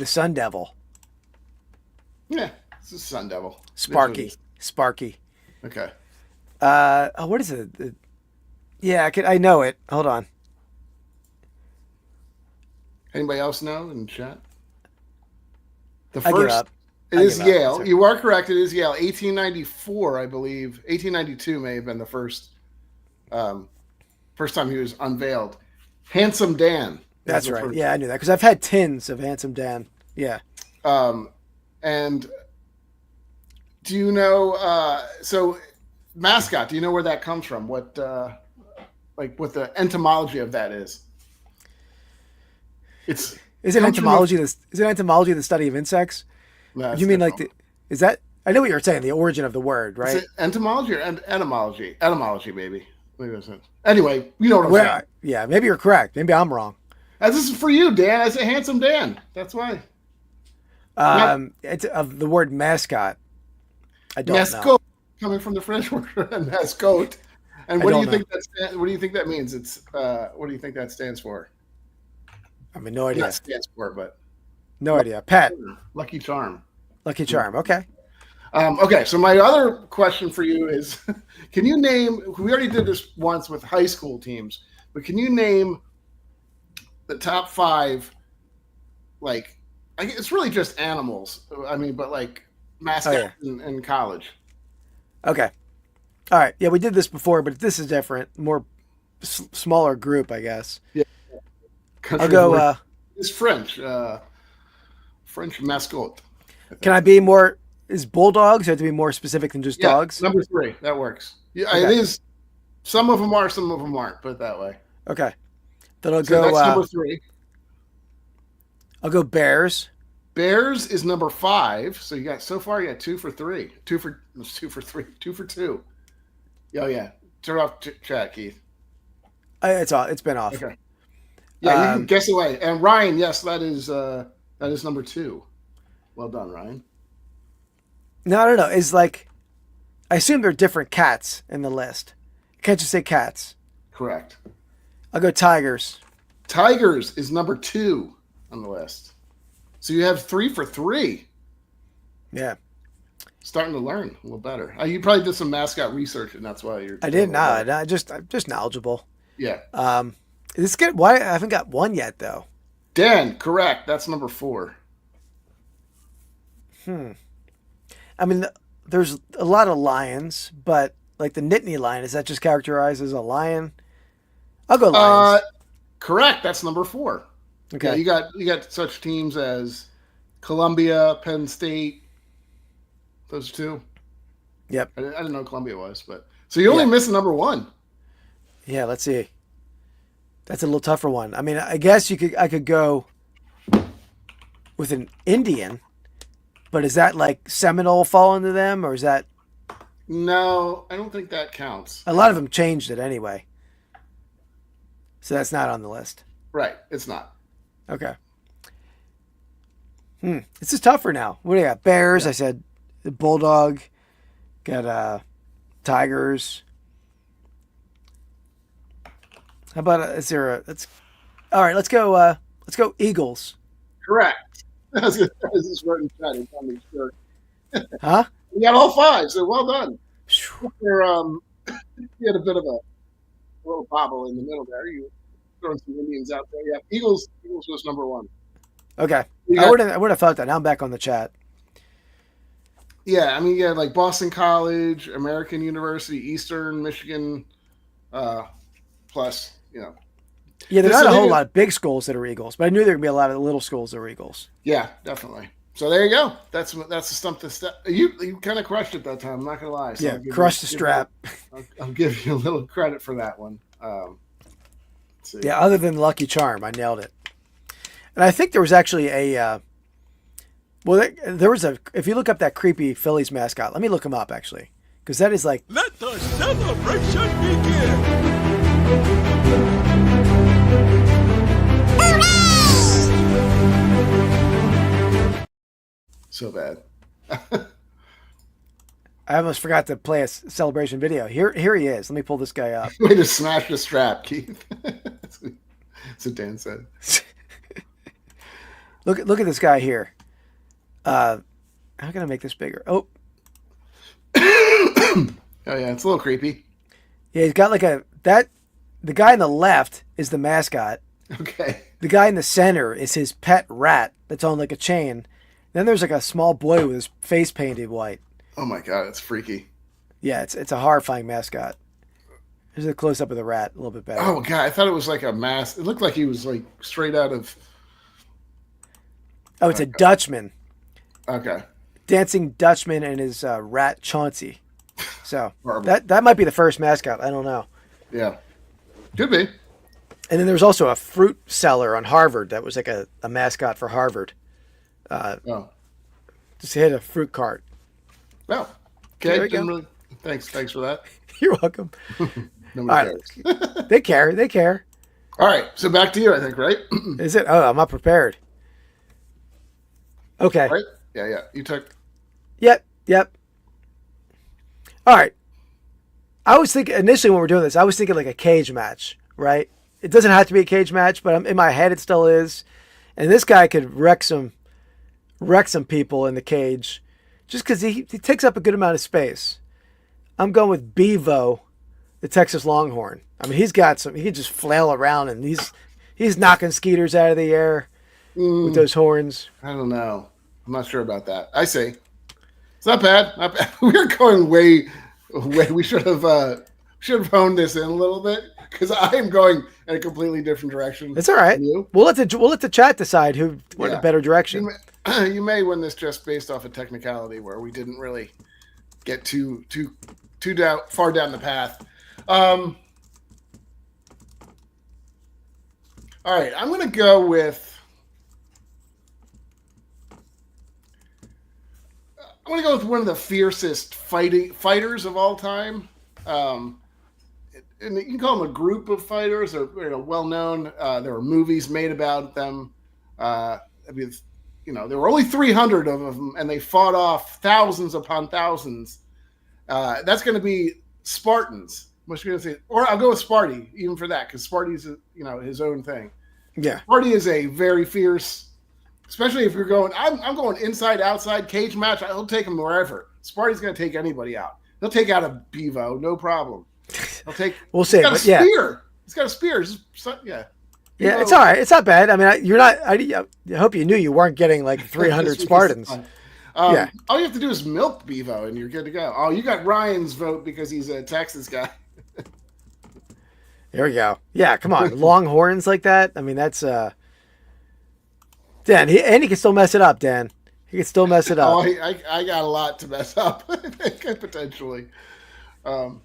Sun Devil. Yeah, this is Sun Devil. Sparky. Okay. What is it? Yeah, I know it. Hold on. Anybody else know in chat? The I give first up. It is Yale. You are correct. It is Yale. 1894, I believe. 1892 may have been the first time he was unveiled. Handsome Dan. That's right. Yeah, I knew that because I've had tins of Handsome Dan. Yeah. And do you know? So mascot. Do you know where that comes from? What the etymology of that is? Is it entomology the study of insects? No, you mean like is that? I know what you're saying. The origin of the word, right? Is it entomology or etymology? Etymology, maybe. Maybe that's it. Anyway, you know what I'm saying. Yeah, maybe you're correct. Maybe I'm wrong. This is for you, Dan. I say Handsome Dan. That's why. It's of the word mascot. I don't know. Coming from the French word mascot. And what do you think that means? What do you think that stands for? I mean, no idea. Not stands for, but no idea. Pet. Lucky Charm. Lucky Charm. Okay. Okay. So my other question for you is, can you name? We already did this once with high school teams, but can you name the top 5? Like, it's really just animals. I mean, but like mascots in college. Okay. All right. Yeah, we did this before, but this is different. More smaller group, I guess. Yeah. I'll go. It's French. French mascot. Can I be more? Is bulldogs have to be more specific than just dogs? Number 3. That works. Yeah, okay. It is. Some of them are, some of them aren't. Put it that way. Okay. Then I'll go. That's number 3. I'll go Bears. Bears is number 5. So you got 2 for 3. 2 for 3. 2 for 2. Oh yeah. Turn off chat, Keith. It's been off. Okay. Yeah, you can guess away. And Ryan, yes, that is number 2. Well done, Ryan. No, I don't know. It's like, I assume there are different cats in the list. You can't just say cats. Correct. I'll go Tigers. Tigers is number 2 on the list. So you have 3 for 3. Yeah. Starting to learn a little better. You probably did some mascot research, and that's why you're. I did not. I'm just knowledgeable. Yeah. Is this good? Why I haven't got one yet though. Dan, correct. That's number 4. I mean, there's a lot of lions, but like the Nittany lion, is that just characterized as a lion? I'll go Lions. Correct. That's number 4. Okay. Yeah, you got such teams as Columbia, Penn State. Those 2. Yep. I didn't know Columbia was, but so you only missed number 1. Yeah, let's see. That's a little tougher one. I mean, I guess I could go with an Indian, but is that like Seminole fall into them, or is that? No, I don't think that counts. A lot of them changed it anyway, so that's not on the list. Right, it's not. Okay. This is tougher now. What do you got? Bears. I said the Bulldog. Got Tigers. How about is there a? All right. Let's go. Let's go Eagles. Correct. I was just writing chat and trying to make sure. Huh? You got all 5, so well done. You had a bit of a little bobble in the middle there. You throwing some Indians out there. Yeah, Eagles was number 1. Okay. I would have thought that. Now I'm back on the chat. Yeah, I mean, you had like Boston College, American University, Eastern Michigan, plus, Yeah, there's not a whole lot of big schools that are Eagles, but I knew there would be a lot of little schools that were Eagles. Yeah, definitely. So there you go. That's the stump to step. You kind of crushed it that time. I'm not gonna lie. So yeah, crushed the strap. I'll give you a little credit for that one. Let's see. Yeah, other than Lucky Charm, I nailed it. And I think there was actually a. There was a. If you look up that creepy Phillies mascot, let me look him up actually, because that is like. Let the celebration begin. So bad. I almost forgot to play a celebration video. Here he is. Let me pull this guy up. Way to smash the strap, Keith. That's what Dan said. Look at this guy here. How can I make this bigger? Oh. Oh yeah, it's a little creepy. Yeah, he's got like the guy on the left is the mascot. Okay. The guy in the center is his pet rat that's on like a chain. Then there's like a small boy with his face painted white. Oh my god, it's freaky. Yeah, it's a horrifying mascot. Here's a close up of the rat, a little bit better. Oh god, I thought it was like a mask. It looked like he was like straight out of. Oh, it's a Dutchman. Okay. Dancing Dutchman and his rat Chauncey. So Horrible. that might be the first mascot. I don't know. Yeah. Could be. And then there's also a fruit seller on Harvard that was like a mascot for Harvard. Just hit a fruit cart. Well, There okay. we go. Really, thanks for that. You're welcome. Nobody All right. cares. They care. They care. All right, so back to you, I think, right? Is it? Oh, I'm not prepared. Okay. Right? Yeah. You took. Yep. All right. I was thinking initially when we're doing this, I was thinking like a cage match, right? It doesn't have to be a cage match, but in my head it still is. And this guy could wreck some people in the cage, just because he takes up a good amount of space. I'm going with Bevo, the Texas Longhorn. I mean, he can just flail around and he's knocking skeeters out of the air with those horns. I don't know. I'm not sure about that. I see. It's not bad. Not bad. We're going way. We should have honed this in a little bit because I am going in a completely different direction. It's all right. You. We'll let the chat decide who went in a better direction. You may win this just based off of technicality, where we didn't really get too far down the path. All right, I'm going to go with. I'm going to go with one of the fiercest fighters of all time. And you can call them a group of fighters, or well known. There were movies made about them. There were only 300 of them, and they fought off thousands upon thousands. That's going to be Spartans. What's you going to say? Or I'll go with Sparty, even for that, because Sparty's his own thing. Yeah, Sparty is a very fierce. Especially if you're going, I'm going inside, outside, cage match. He'll take him wherever. Sparty's going to take anybody out. He'll take out a Bevo, no problem. He'll take. We'll see. He's got a spear. He's got a spear. Yeah. Yeah, it's all right. It's not bad. I mean, you're not. I hope you knew you weren't getting like 300 Spartans. All you have to do is milk Bevo, and you're good to go. Oh, you got Ryan's vote because he's a Texas guy. There we go. Yeah, come on. Long horns like that. I mean, that's Dan. He can still mess it up, Dan. He can still mess it up. Oh, I got a lot to mess up, I think, potentially. All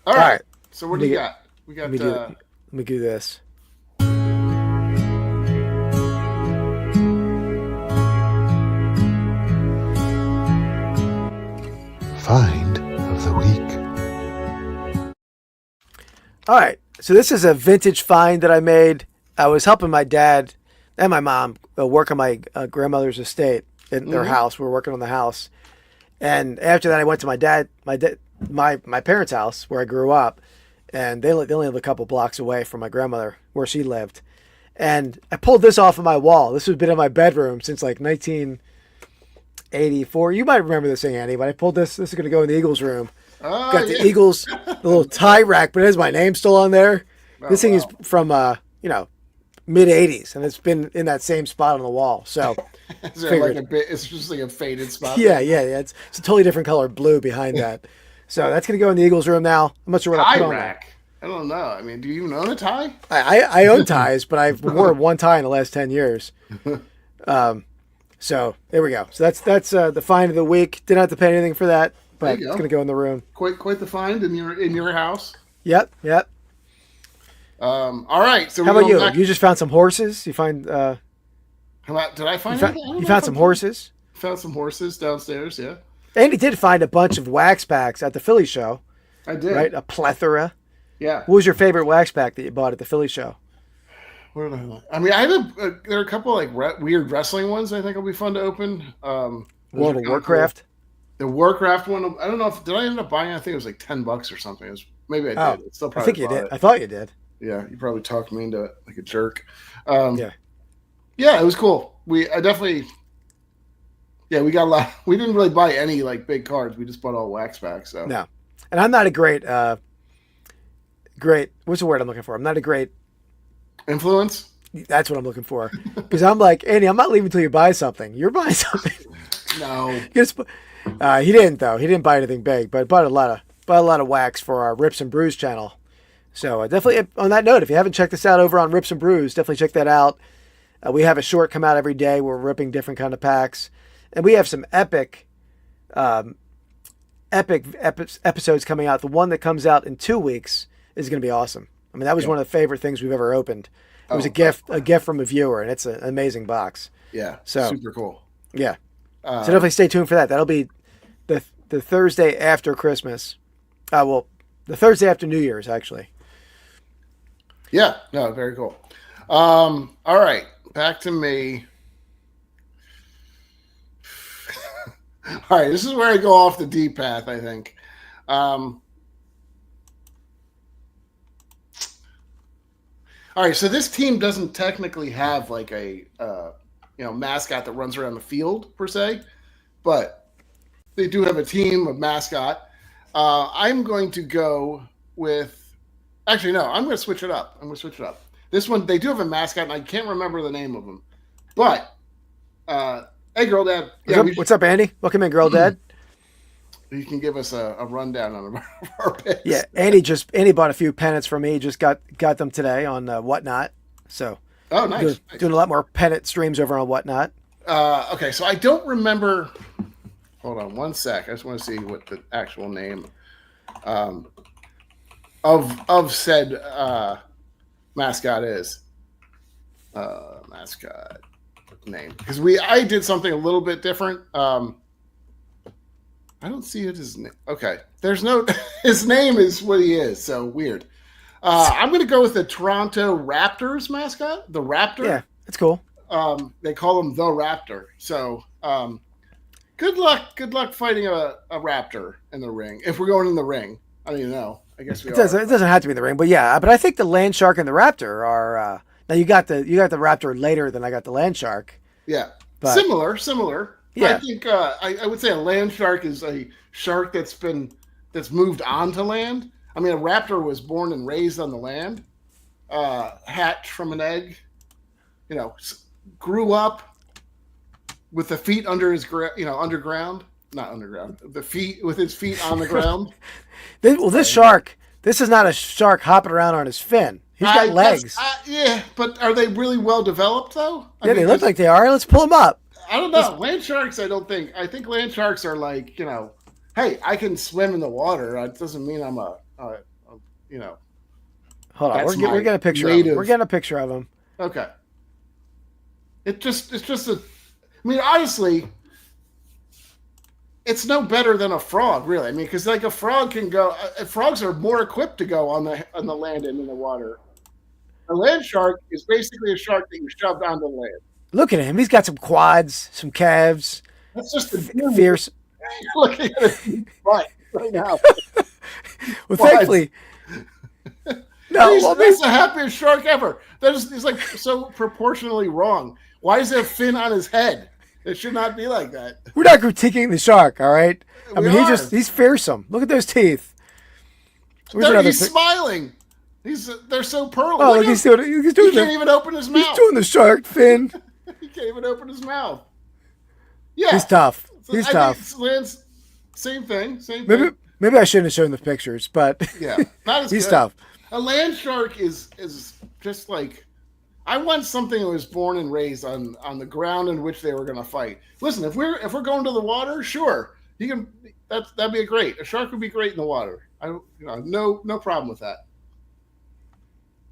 right. So what do you got? We got. Let me do this. Find of the week. All right. So this is a vintage find that I made. I was helping my dad and my mom work on my grandmother's estate in their house. We were working on the house. And after that, I went to my parents' house where I grew up. And they only live a couple blocks away from my grandmother where she lived. And I pulled this off of my wall. This has been in my bedroom since like 1984. You might remember this thing, Andy, but I pulled this. This is going to go in the Eagles room. Oh, Got the Eagles, the little tie rack, but it has my name still on there. This thing is from, mid 80s, and it's been in that same spot on the wall. So is there like it's just like a faded spot? Yeah. It's a totally different color blue behind that. So that's going to go in the Eagles room now. I'm not sure what I put on rack. I don't know. I mean, do you even own a tie? I own ties, but I've worn one tie in the last 10 years. So there we go. So that's the find of the week. Didn't have to pay anything for that, but it's going to go in the room. Quite the find in your house. Yep. All right. So how about you? You just found some horses. You find? Did I find? You found some horses. Found some horses downstairs. Yeah. Andy did find a bunch of wax packs at the Philly show. I did. Right, a plethora. Yeah. What was your favorite wax pack that you bought at the Philly show? Where did I mean, I have there are a couple like weird wrestling ones. I think will be fun to open. World of Warcraft. Cool. The Warcraft one. I don't know if did I end up buying. I think it was like $10 or something. It was maybe I did. It's still probably I think you did. I thought you did. Yeah, you probably talked me into it like a jerk. Yeah, it was cool. We got a lot. We didn't really buy any like big cards. We just bought all wax packs. So no, and I'm not a great what's the word I'm looking for? I'm not a great influence. That's what I'm looking for. Because I'm like, Andy, I'm not leaving until you buy something. You're buying something. No, he didn't though. He didn't buy anything big, but bought a lot of wax for our Rips and Brews channel. So definitely on that note, if you haven't checked this out over on Rips and Brews, definitely check that out. We have a short come out every day. We're ripping different kind of packs, and we have some epic episodes coming out. The one that comes out in 2 weeks is going to be awesome. I mean, that was one of the favorite things we've ever opened. It was a gift from a viewer, and it's an amazing box. Yeah, so super cool. Yeah, so definitely stay tuned for that. That'll be the Thursday after Christmas. The Thursday after New Year's, actually. Yeah, no, very cool. All right, back to me. All right, this is where I go off the deep path, I think. All right, so this team doesn't technically have like a mascot that runs around the field per se, but they do have a team of mascot. I'm going to go with. Actually, no, I'm going to switch it up. This one, they do have a mascot, and I can't remember the name of them. But, hey, Girl Dad. What's up, Andy? Welcome in, Girl Dad. You can give us a rundown on our picks. Yeah, Andy bought a few pennants from me. Just got them today on Whatnot. So, oh, nice. Doing a lot more pennant streams over on Whatnot. Okay, so I don't remember. Hold on one sec. I just want to see what the actual name of said mascot is. Mascot name, because I did something a little bit different. I don't see it as name. Okay, there's no his name is what he is. So weird. I'm going to go with the Toronto Raptors mascot, the Raptor. Yeah, that's cool. They call him the Raptor. So good luck fighting a Raptor in the ring. If we're going in the ring, I don't even know. I guess it doesn't have to be in the ring, but yeah. But I think the land shark and the raptor are now you got the raptor later than I got the land shark. Yeah, but, similar. Yeah, I think I would say a land shark is a shark that's moved on to land. I mean, a raptor was born and raised on the land, hatched from an egg. Grew up with the feet under his underground. Not underground. The feet with his feet on the ground. This shark This is not a shark hopping around on his fin. He's got legs. Yeah, but are they really well developed though? Yeah, they look like they are. Let's pull them up. I don't know. Land sharks, I think land sharks are like, hey, I can swim in the water. It doesn't mean I'm Hold on, we're getting a picture of him. We're getting a picture of him. Okay. It's just honestly, it's no better than a frog, really. I mean, because like a frog can go. Frogs are more equipped to go on the land and in the water. A land shark is basically a shark that you shoved onto the land. Look at him. He's got some quads, some calves. That's just fierce. You're looking at his butt right now. Well, thankfully. No, that's the happiest shark ever. He's like so proportionally wrong. Why is there a fin on his head? It should not be like that. We're not critiquing the shark, all right? I mean, he's fearsome. Look at those teeth. He's smiling. They're so pearly. Oh, look, he can't even open his mouth. He's doing the shark fin. He can't even open his mouth. Yeah. He's tough. He's tough. Lance, same thing. Maybe I shouldn't have shown the pictures, but yeah, not as he's good. tough. A land shark is just like, I want something that was born and raised on the ground in which they were going to fight. Listen, if we're going to the water, sure, you can. That'd be great. A shark would be great in the water. No problem with that.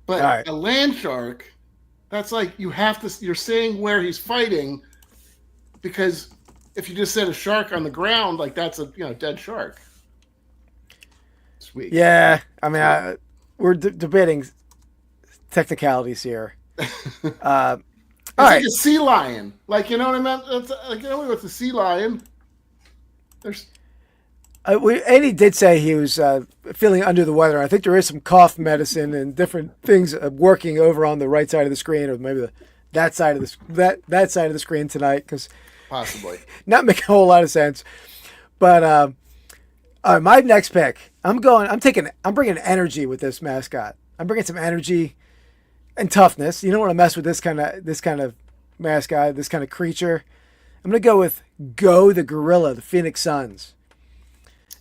But a land shark, that's like you're saying where he's fighting, because if you just said a shark on the ground, like that's a dead shark. Sweet. Yeah, I mean, we're debating technicalities here. It's like a sea lion. Like, you know what I meant? It's like, with the sea lion, there's. And he did say he was feeling under the weather. I think there is some cough medicine and different things working over on the right side of the screen, or maybe that side of the screen tonight, because possibly not making a whole lot of sense. But my next pick, I'm bringing energy with this mascot. I'm bringing some energy and toughness. You don't want to mess with this kind of mascot, this kind of creature. I'm going to go with Go the Gorilla, the Phoenix Suns.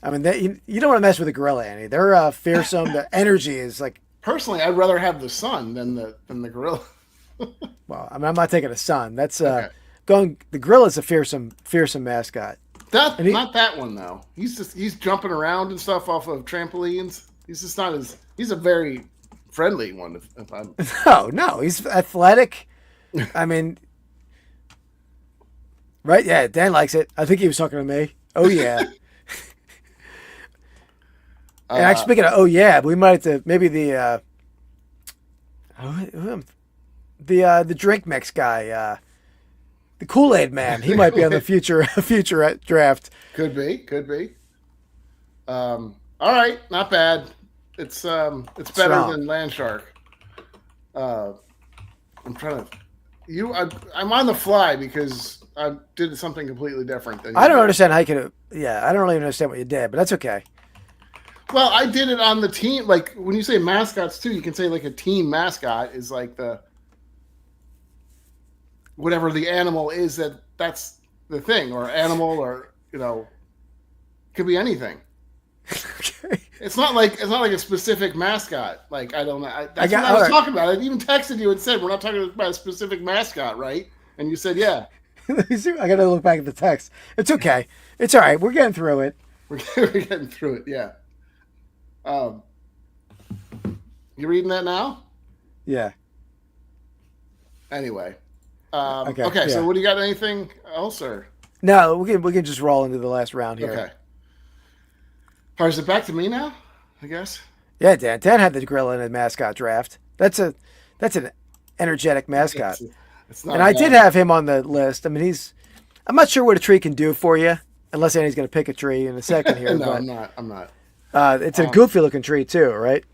I mean, you don't want to mess with a gorilla, Annie. They're fearsome. The energy is like. Personally, I'd rather have the sun than the gorilla. Well, I mean, I'm not taking a sun. That's okay. The gorilla's a fearsome mascot. Not that one though. He's jumping around and stuff off of trampolines. He's just not as. He's a very friendly one. If I'm. No, he's athletic. I mean, right? Yeah, Dan likes it. I think he was talking to me. Oh yeah. And actually, speaking of, we might have to maybe the drink mix guy, the Kool-Aid man. He might be on the future draft. Could be. All right, not bad. It's better than Land Shark. I'm trying to. I'm on the fly because I did something completely different than you. I don't understand how you could. Yeah, I don't really understand what you did, but that's okay. Well, I did it on the team. Like when you say mascots too, you can say like a team mascot is like the whatever the animal is that's the thing, or animal, or could be anything. Okay. It's not like a specific mascot. Like I don't know. That's what I was talking about. I even texted you and said we're not talking about a specific mascot, right? And you said yeah. I got to look back at the text. It's okay. It's all right. We're getting through it. We're getting through it. Yeah. You reading that now? Yeah. Anyway. Okay. Yeah. So, what do you got? Anything else, or? No, we can just roll into the last round here. Okay. All right, is it back to me now? I guess. Yeah, Dan. Dan had the gorilla in a mascot draft. That's an energetic mascot. It's not. And I did have him on the list. I mean, I'm not sure what a tree can do for you, unless Andy's going to pick a tree in a second here. No, but, I'm not. It's a goofy looking tree too, right?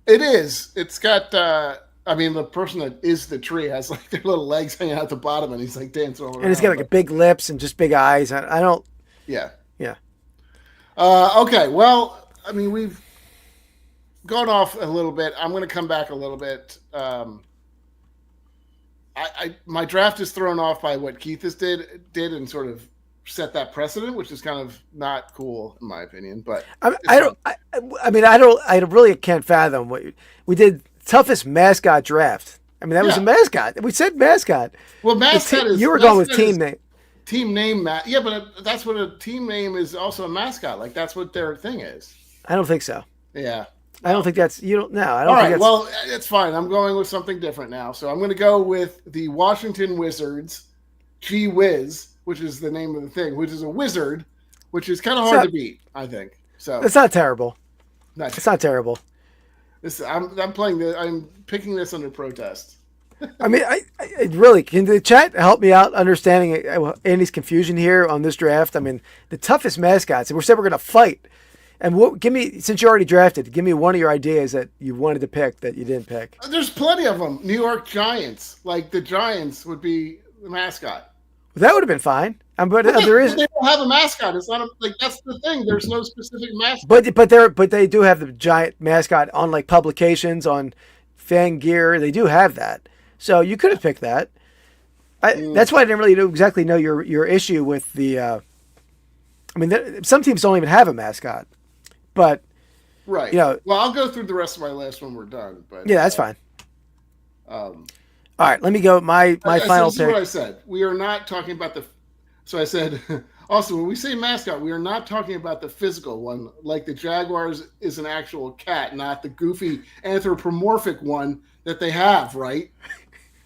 It is. It's got. I mean, the person that is the tree has like their little legs hanging out the bottom, and he's like dancing all around. And he's got like big lips and just big eyes. I don't. Yeah. Yeah. Okay. Well, I mean, we've gone off a little bit. I'm going to come back a little bit. My draft is thrown off by what Keith did and sort of set that precedent, which is kind of not cool in my opinion. But I really can't fathom what we did. Toughest mascot draft. I mean, that was a mascot. We said mascot. Well, mascot is you were going with team name. Team name, yeah, but that's what a team name is. Also a mascot. Like that's what their thing is. I don't think so. Yeah. I don't think that's you don't. No, I don't. All think right. that's... Well, it's fine. I'm going with something different now. So I'm going to go with the Washington Wizards, Gee Whiz, which is the name of the thing, which is a wizard, which is kind of hard to beat. I think. So it's not terrible. It's not terrible. I'm picking this under protest. I mean, I really can the chat help me out understanding Andy's confusion here on this draft. I mean, the toughest mascots. We said we're going to fight, and give me since you already drafted, give me one of your ideas that you wanted to pick that you didn't pick. There's plenty of them. New York Giants, like the Giants, would be the mascot. That would have been fine. But they they don't have a mascot. It's not that's the thing. There's no specific mascot. But they do have the giant mascot on like publications on fan gear. They do have that. So you could have picked that. That's why I didn't really exactly know your issue with the. I mean, some teams don't even have a mascot, but right. You know, well, I'll go through the rest of my list when we're done. But yeah, that's fine. All right, let me go. My final pick. This is pick. what I said. We are not talking about the. So I said. Also, when we say mascot, we are not talking about the physical one. Like the Jaguars is an actual cat, not the goofy anthropomorphic one that they have, right?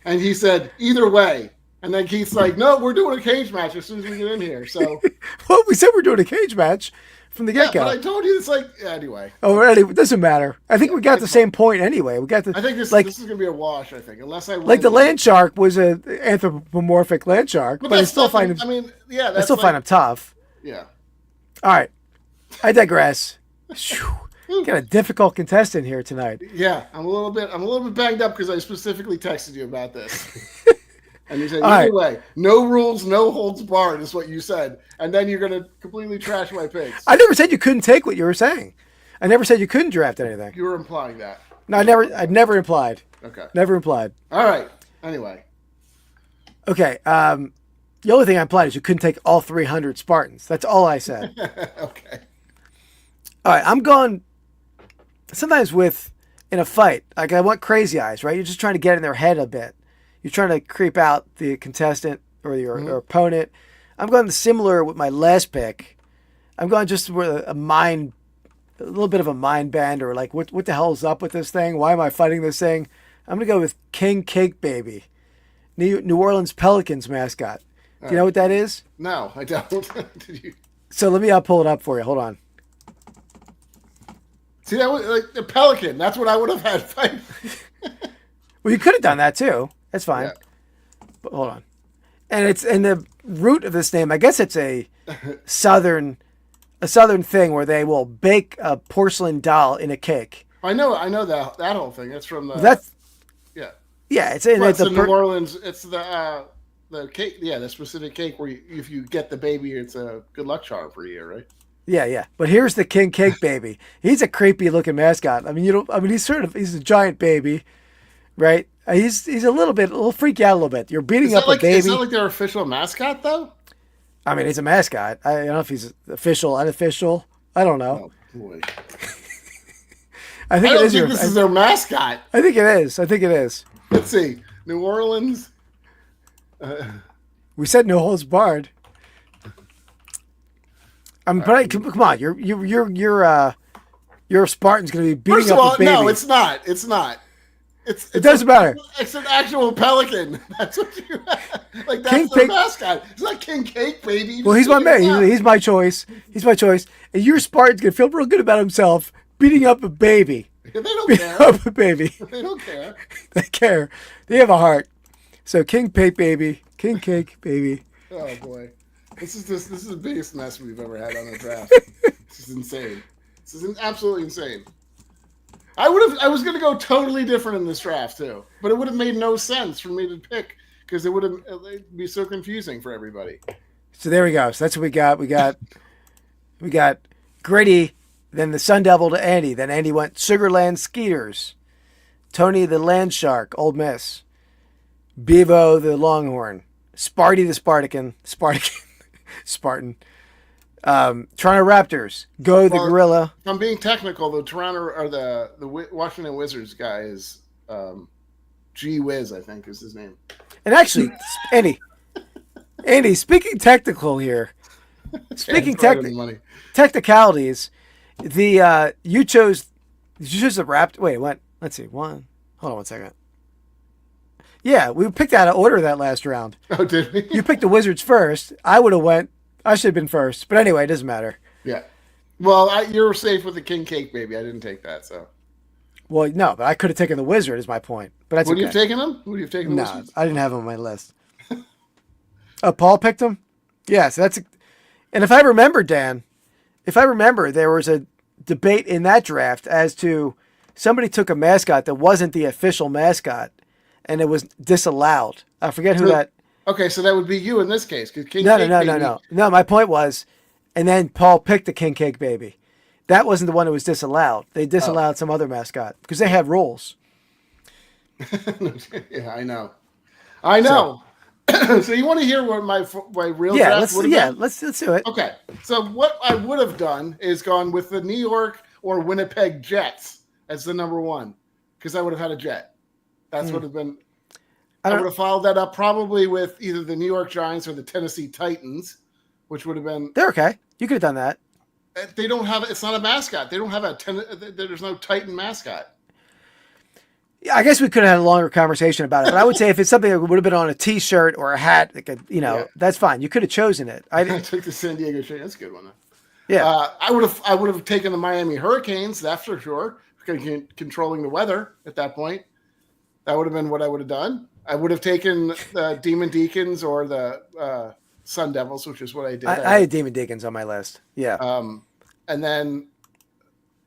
And he said, either way. And then Keith's like, no, we're doing a cage match as soon as we get in here. So, well, we said we're doing a cage match from the get-go. But I told you it's like, anyway. Oh, anyway, it doesn't matter. I think we got the same point anyway. We got the. I think this is going to be a wash, I think, unless I win. Like the land shark was an anthropomorphic land shark, but I still find him. I mean, yeah, I still find him tough. Yeah. All right. I digress. Got a difficult contestant here tonight. Yeah, I'm a little bit banged up because I specifically texted you about this. And you said, either way, no rules, no holds barred is what you said. And then you're going to completely trash my picks. I never said you couldn't take what you were saying. I never said you couldn't draft anything. You were implying that. No, I never implied. Okay. Never implied. All right. Anyway. Okay. The only thing I implied is you couldn't take all 300 Spartans. That's all I said. Okay. All right. I'm going sometimes in a fight, like I want crazy eyes, right? You're just trying to get in their head a bit. You're trying to creep out the contestant or your opponent. I'm going similar with my last pick. I'm going just with a little bit of a mind bend, or like, what the hell is up with this thing? Why am I fighting this thing? I'm going to go with King Cake Baby, New Orleans Pelicans mascot. Do you know what that is? No, I don't. Did you? So I'll pull it up for you. Hold on. See, that was like the Pelican. That's what I would have had fight. Well, you could have done that too. That's fine. Yeah. But hold on. And the root of this name, I guess it's a southern thing where they will bake a porcelain doll in a cake. I know that whole thing. It's from the. Yeah, it's the New Orleans. It's the cake. Yeah, the specific cake where if you get the baby, it's a good luck charm for a year, right? Yeah. But here's the King Cake Baby. He's a creepy looking mascot. I mean, he's a giant baby, right? He's a little freak you out a little bit. You're beating up a baby. Is that like their official mascot though? I mean, he's a mascot. I don't know if he's official, unofficial. I don't know. Oh boy. I think this is their mascot. I think it is. Let's see. New Orleans. We said no holds barred. But come on, your Spartan's going to be beating up a baby. No, it's not. It doesn't matter. It's an actual pelican. That's what you like. That's the mascot. It's not King Cake Baby. Well, he's my man. He's my choice. And your Spartan's going to feel real good about himself beating up a baby. They don't care. Up a baby. They don't care. They care. They have a heart. So King Cake Baby. Oh boy, this is the biggest mess we've ever had on a draft. This is insane. This is absolutely insane. I was going to go totally different in this draft too, but it would have made no sense for me to pick because it'd be so confusing for everybody. So there we go. So that's what we got. We got Gritty, then the Sun Devil to Andy. Then Andy went Sugarland Skeeters, Tony the Land Shark, Old Miss, Bevo the Longhorn, Sparty the Spartacan, Spartan. Toronto Raptors. Go the Gorilla. If I'm being technical, the Toronto or the Washington Wizards guy is Gee Whiz, I think is his name. And actually, Andy, speaking technical here. Speaking technicalities, you chose the Raptors. Wait, what? Let's see. Hold on 1 second. Yeah, we picked out of order that last round. Oh, did we? You picked the Wizards first. I should have been first. But anyway, it doesn't matter. Yeah. Well, you were safe with the King Cake Baby. I didn't take that, so. Well, no, but I could have taken the Wizard is my point. But that's Would okay. you have taken him? Would you have taken the No, Wizards? I didn't have him on my list. Oh, Paul picked him? Yeah, so and if I remember, Dan, there was a debate in that draft as to somebody took a mascot that wasn't the official mascot, and it was disallowed. I forget who that. Okay, so that would be you in this case. No. My point was, and then Paul picked the King Cake Baby. That wasn't the one that was disallowed. They disallowed some other mascot because they had rules. Yeah, I know. So you want to hear what my real draft would have been? Yeah, let's do it. Okay, so what I would have done is gone with the New York or Winnipeg Jets as the number one because I would have had a Jet. That's would have been. I would have followed that up probably with either the New York Giants or the Tennessee Titans, which would have been. They're okay. You could have done that. They don't have. It's not a mascot. They don't have there's no Titan mascot. Yeah, I guess we could have had a longer conversation about it, but I would say if it's something that would have been on a T-shirt or a hat, that's fine. You could have chosen it. I took the San Diego shirt. That's a good one. Yeah, I would have taken the Miami Hurricanes. That's for sure. Controlling the weather at that point. That would have been what I would have done. I would have taken the Demon Deacons or the Sun Devils, which is what I did. I had Demon Deacons on my list. Yeah. And then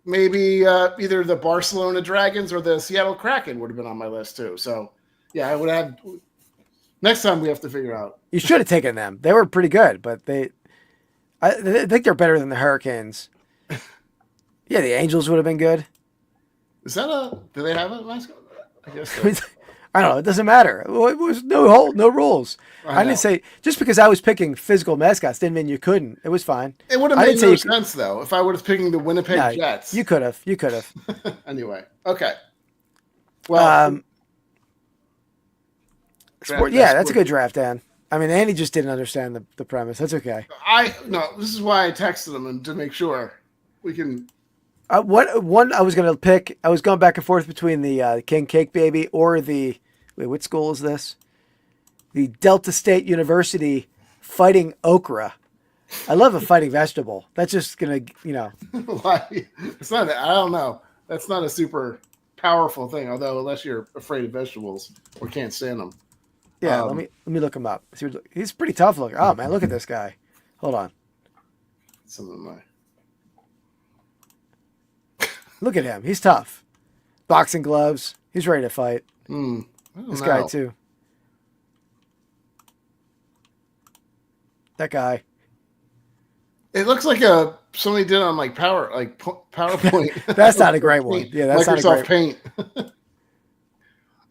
maybe either the Barcelona Dragons or the Seattle Kraken would have been on my list too. So, yeah, I would have. Next time we have to figure out. You should have taken them. They were pretty good, but I think they're better than the Hurricanes. Yeah, the Angels would have been good. Do they have a mascot? I guess so. I don't know. It doesn't matter. It was no rules. I didn't say just because I was picking physical mascots didn't mean you couldn't. It was fine. It would have made no sense though if I would have picking the Winnipeg Jets. You could have. Anyway, okay. Well, that's a good draft, Dan. I mean, Andy just didn't understand the premise. That's okay. This is why I texted him and to make sure we can. One I was going to pick. I was going back and forth between the King Cake Baby or the what school is this? The Delta State University Fighting Okra. I love a fighting vegetable. That's just gonna, Why? It's not. I don't know. That's not a super powerful thing. Although, unless you're afraid of vegetables or can't stand them. Yeah. Let me look him up. He's pretty tough looking. Oh man, look at this guy. Hold on. Some of my. Look at him. He's tough. Boxing gloves. He's ready to fight. This guy too. That guy. It looks like somebody did on PowerPoint. That's not a great one. Yeah, that's Microsoft not a great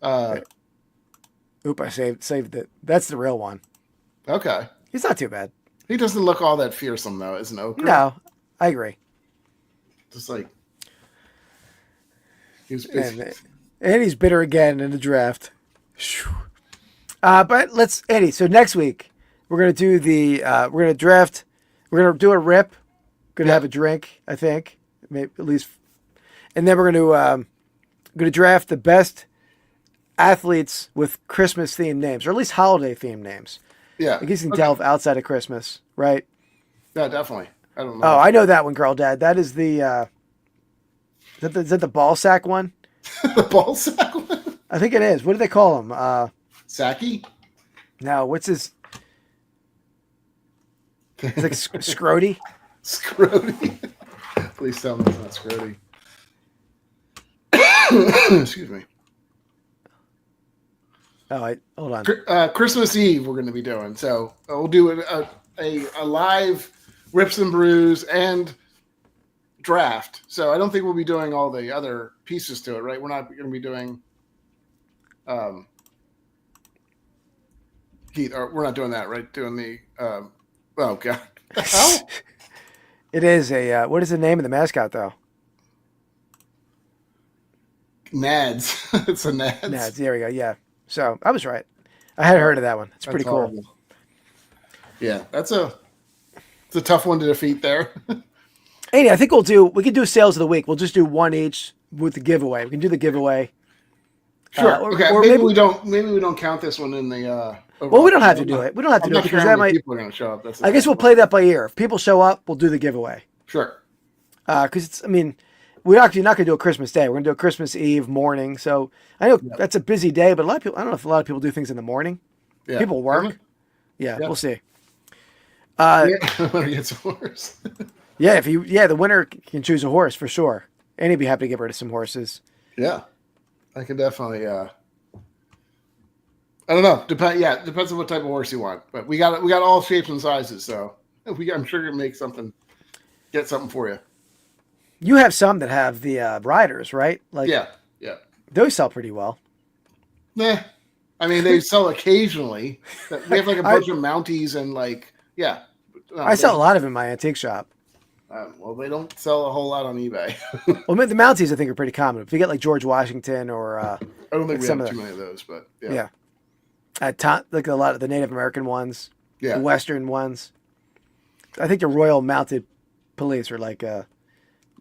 Paint. Oop! I saved it. That's the real one. Okay. He's not too bad. He doesn't look all that fearsome though, isn't Okra? No, I agree. Just like. And he's bitter again in the draft. But Eddie. So next week we're gonna do we're gonna draft. We're gonna do a rip. Gonna have a drink, I think, maybe at least, and then we're gonna draft the best athletes with Christmas themed names, or at least holiday themed names. Yeah, I guess you can delve outside of Christmas, right? Yeah, definitely. I don't know. Oh, I know that one, Girl Dad. That is the. Is that the ball sack one? The ball sack one? I think it is. What do they call him? Sacky? No, what's his... It's like Scrody? Scrody? Please tell me it's not Scrody. Excuse me. Oh, hold on. Christmas Eve we're going to be doing. So we'll do a live Rips and Brews and... draft. So I don't think we'll be doing all the other pieces to it, right? We're not going to be doing Keith, or we're not doing that, right? Doing the Oh God, the hell? It is a. What is the name of the mascot though? Nads. It's a Nads. Nads. There we go. Yeah. So I was right. I had heard of that one. It's pretty cool. Horrible. Yeah, it's a tough one to defeat there. Andy, I think we can do sales of the week. We'll just do one each with the giveaway. We can do the giveaway. Sure. Or maybe we don't count this one in the. Well, we don't have to do it. We don't have to do it because that might. People are going to show up. I guess we'll play that by ear. If people show up, we'll do the giveaway. Sure. Because it's. I mean, we're actually not going to do a Christmas Day. We're going to do a Christmas Eve morning. So I know that's a busy day, but a lot of people. I don't know if a lot of people do things in the morning. Yeah. People work. Yeah, we'll see. Winner gets a horse. The winner can choose a horse for sure. And he'd be happy to give her to some horses. Yeah, I can definitely. I don't know. Depends on what type of horse you want. But we got all shapes and sizes, so I'm sure we can make something, get something for you. You have some that have the riders, right? Like yeah. Those sell pretty well. Nah, I mean they sell occasionally. We have like a bunch of Mounties and like I sell a lot of them in my antique shop. Well, they don't sell a whole lot on eBay. Well, the Mounties I think are pretty common. If you get like George Washington or I don't think we have too many of those, but yeah. Like a lot of the Native American ones, the Western ones. I think the Royal Mounted Police are like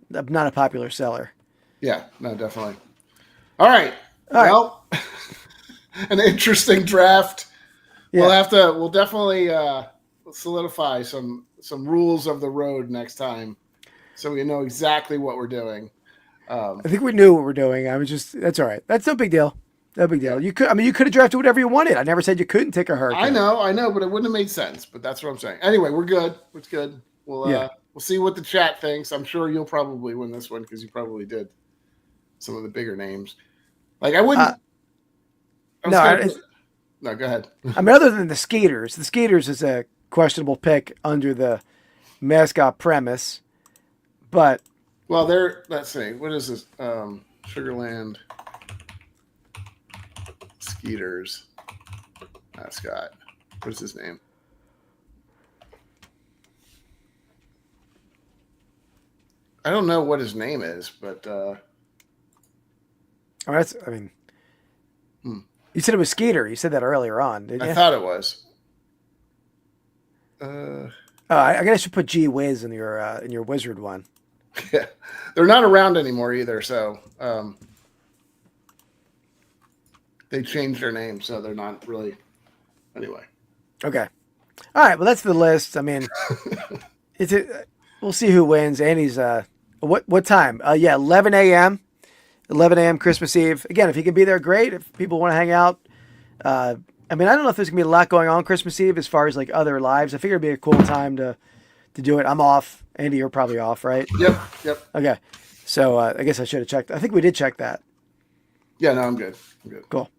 not a popular seller. Yeah, no, definitely. All right. Well, an interesting draft. Yeah. We'll definitely solidify some rules of the road next time, so we know exactly what we're doing. I think we knew what we're doing. That's all right. That's no big deal. No big deal. You could have drafted whatever you wanted. I never said you couldn't take a hurricane. I know, but it wouldn't have made sense. But that's what I'm saying. Anyway, we're good. It's good. We'll see what the chat thinks. I'm sure you'll probably win this one because you probably did some of the bigger names. Like I wouldn't. No, go ahead. I mean, other than the Skeeters is a questionable pick under the mascot premise, but let's see, what is this? Sugarland Skeeters mascot. What is his name? I don't know what his name is, but you said it was Skeeter. You said that earlier on, didn't you? I thought it was. I guess I should put G Wiz in your wizard one. Yeah, they're not around anymore either. So they changed their name, so they're not really. Anyway. Okay. All right. Well, that's the list. I mean, we'll see who wins. Andy's what time? 11 a.m. 11 a.m. Christmas Eve. Again, if you can be there, great. If people want to hang out, I mean, I don't know if there's gonna be a lot going on Christmas Eve as far as like other lives. I figure it'd be a cool time to do it. I'm off. Andy, you're probably off, right? Yep. Okay. So I guess I should have checked. I think we did check that. Yeah, no, I'm good. Cool.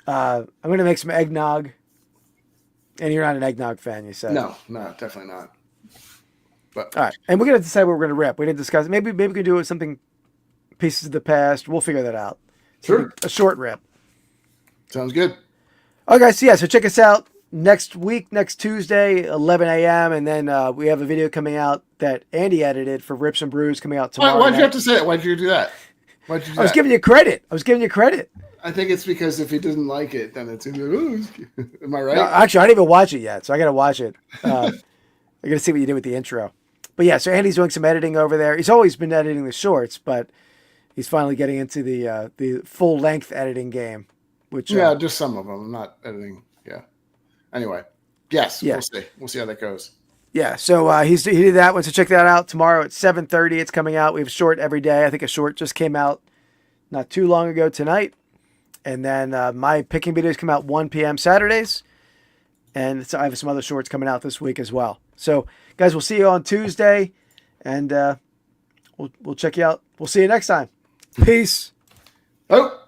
I'm gonna make some eggnog. And you're not an eggnog fan, you said. No, definitely not. But all right, and we're gonna decide what we're gonna rip. We didn't discuss it. Maybe we could do something. Pieces of the past. We'll figure that out. Sure. A short rip. Sounds good. Okay, so check us out next week, next Tuesday, 11 a.m. And then we have a video coming out that Andy edited for Rips and Brews coming out tomorrow. Why'd you have to say that? Why'd you do that? I was giving you credit. I think it's because if he doesn't like it, then it's am I right? No, actually, I didn't even watch it yet, so I got to watch it. I got to see what you did with the intro. But yeah, so Andy's doing some editing over there. He's always been editing the shorts, but he's finally getting into the full length editing game. Which just some of them. I'm not editing. Yeah. Anyway, yes, we'll see. We'll see how that goes. Yeah, so he did that one. So check that out tomorrow at 7:30. It's coming out. We have a short every day. I think a short just came out not too long ago tonight. And then my picking videos come out 1 p.m. Saturdays. And I have some other shorts coming out this week as well. So, guys, we'll see you on Tuesday. And we'll check you out. We'll see you next time. Peace. Oh.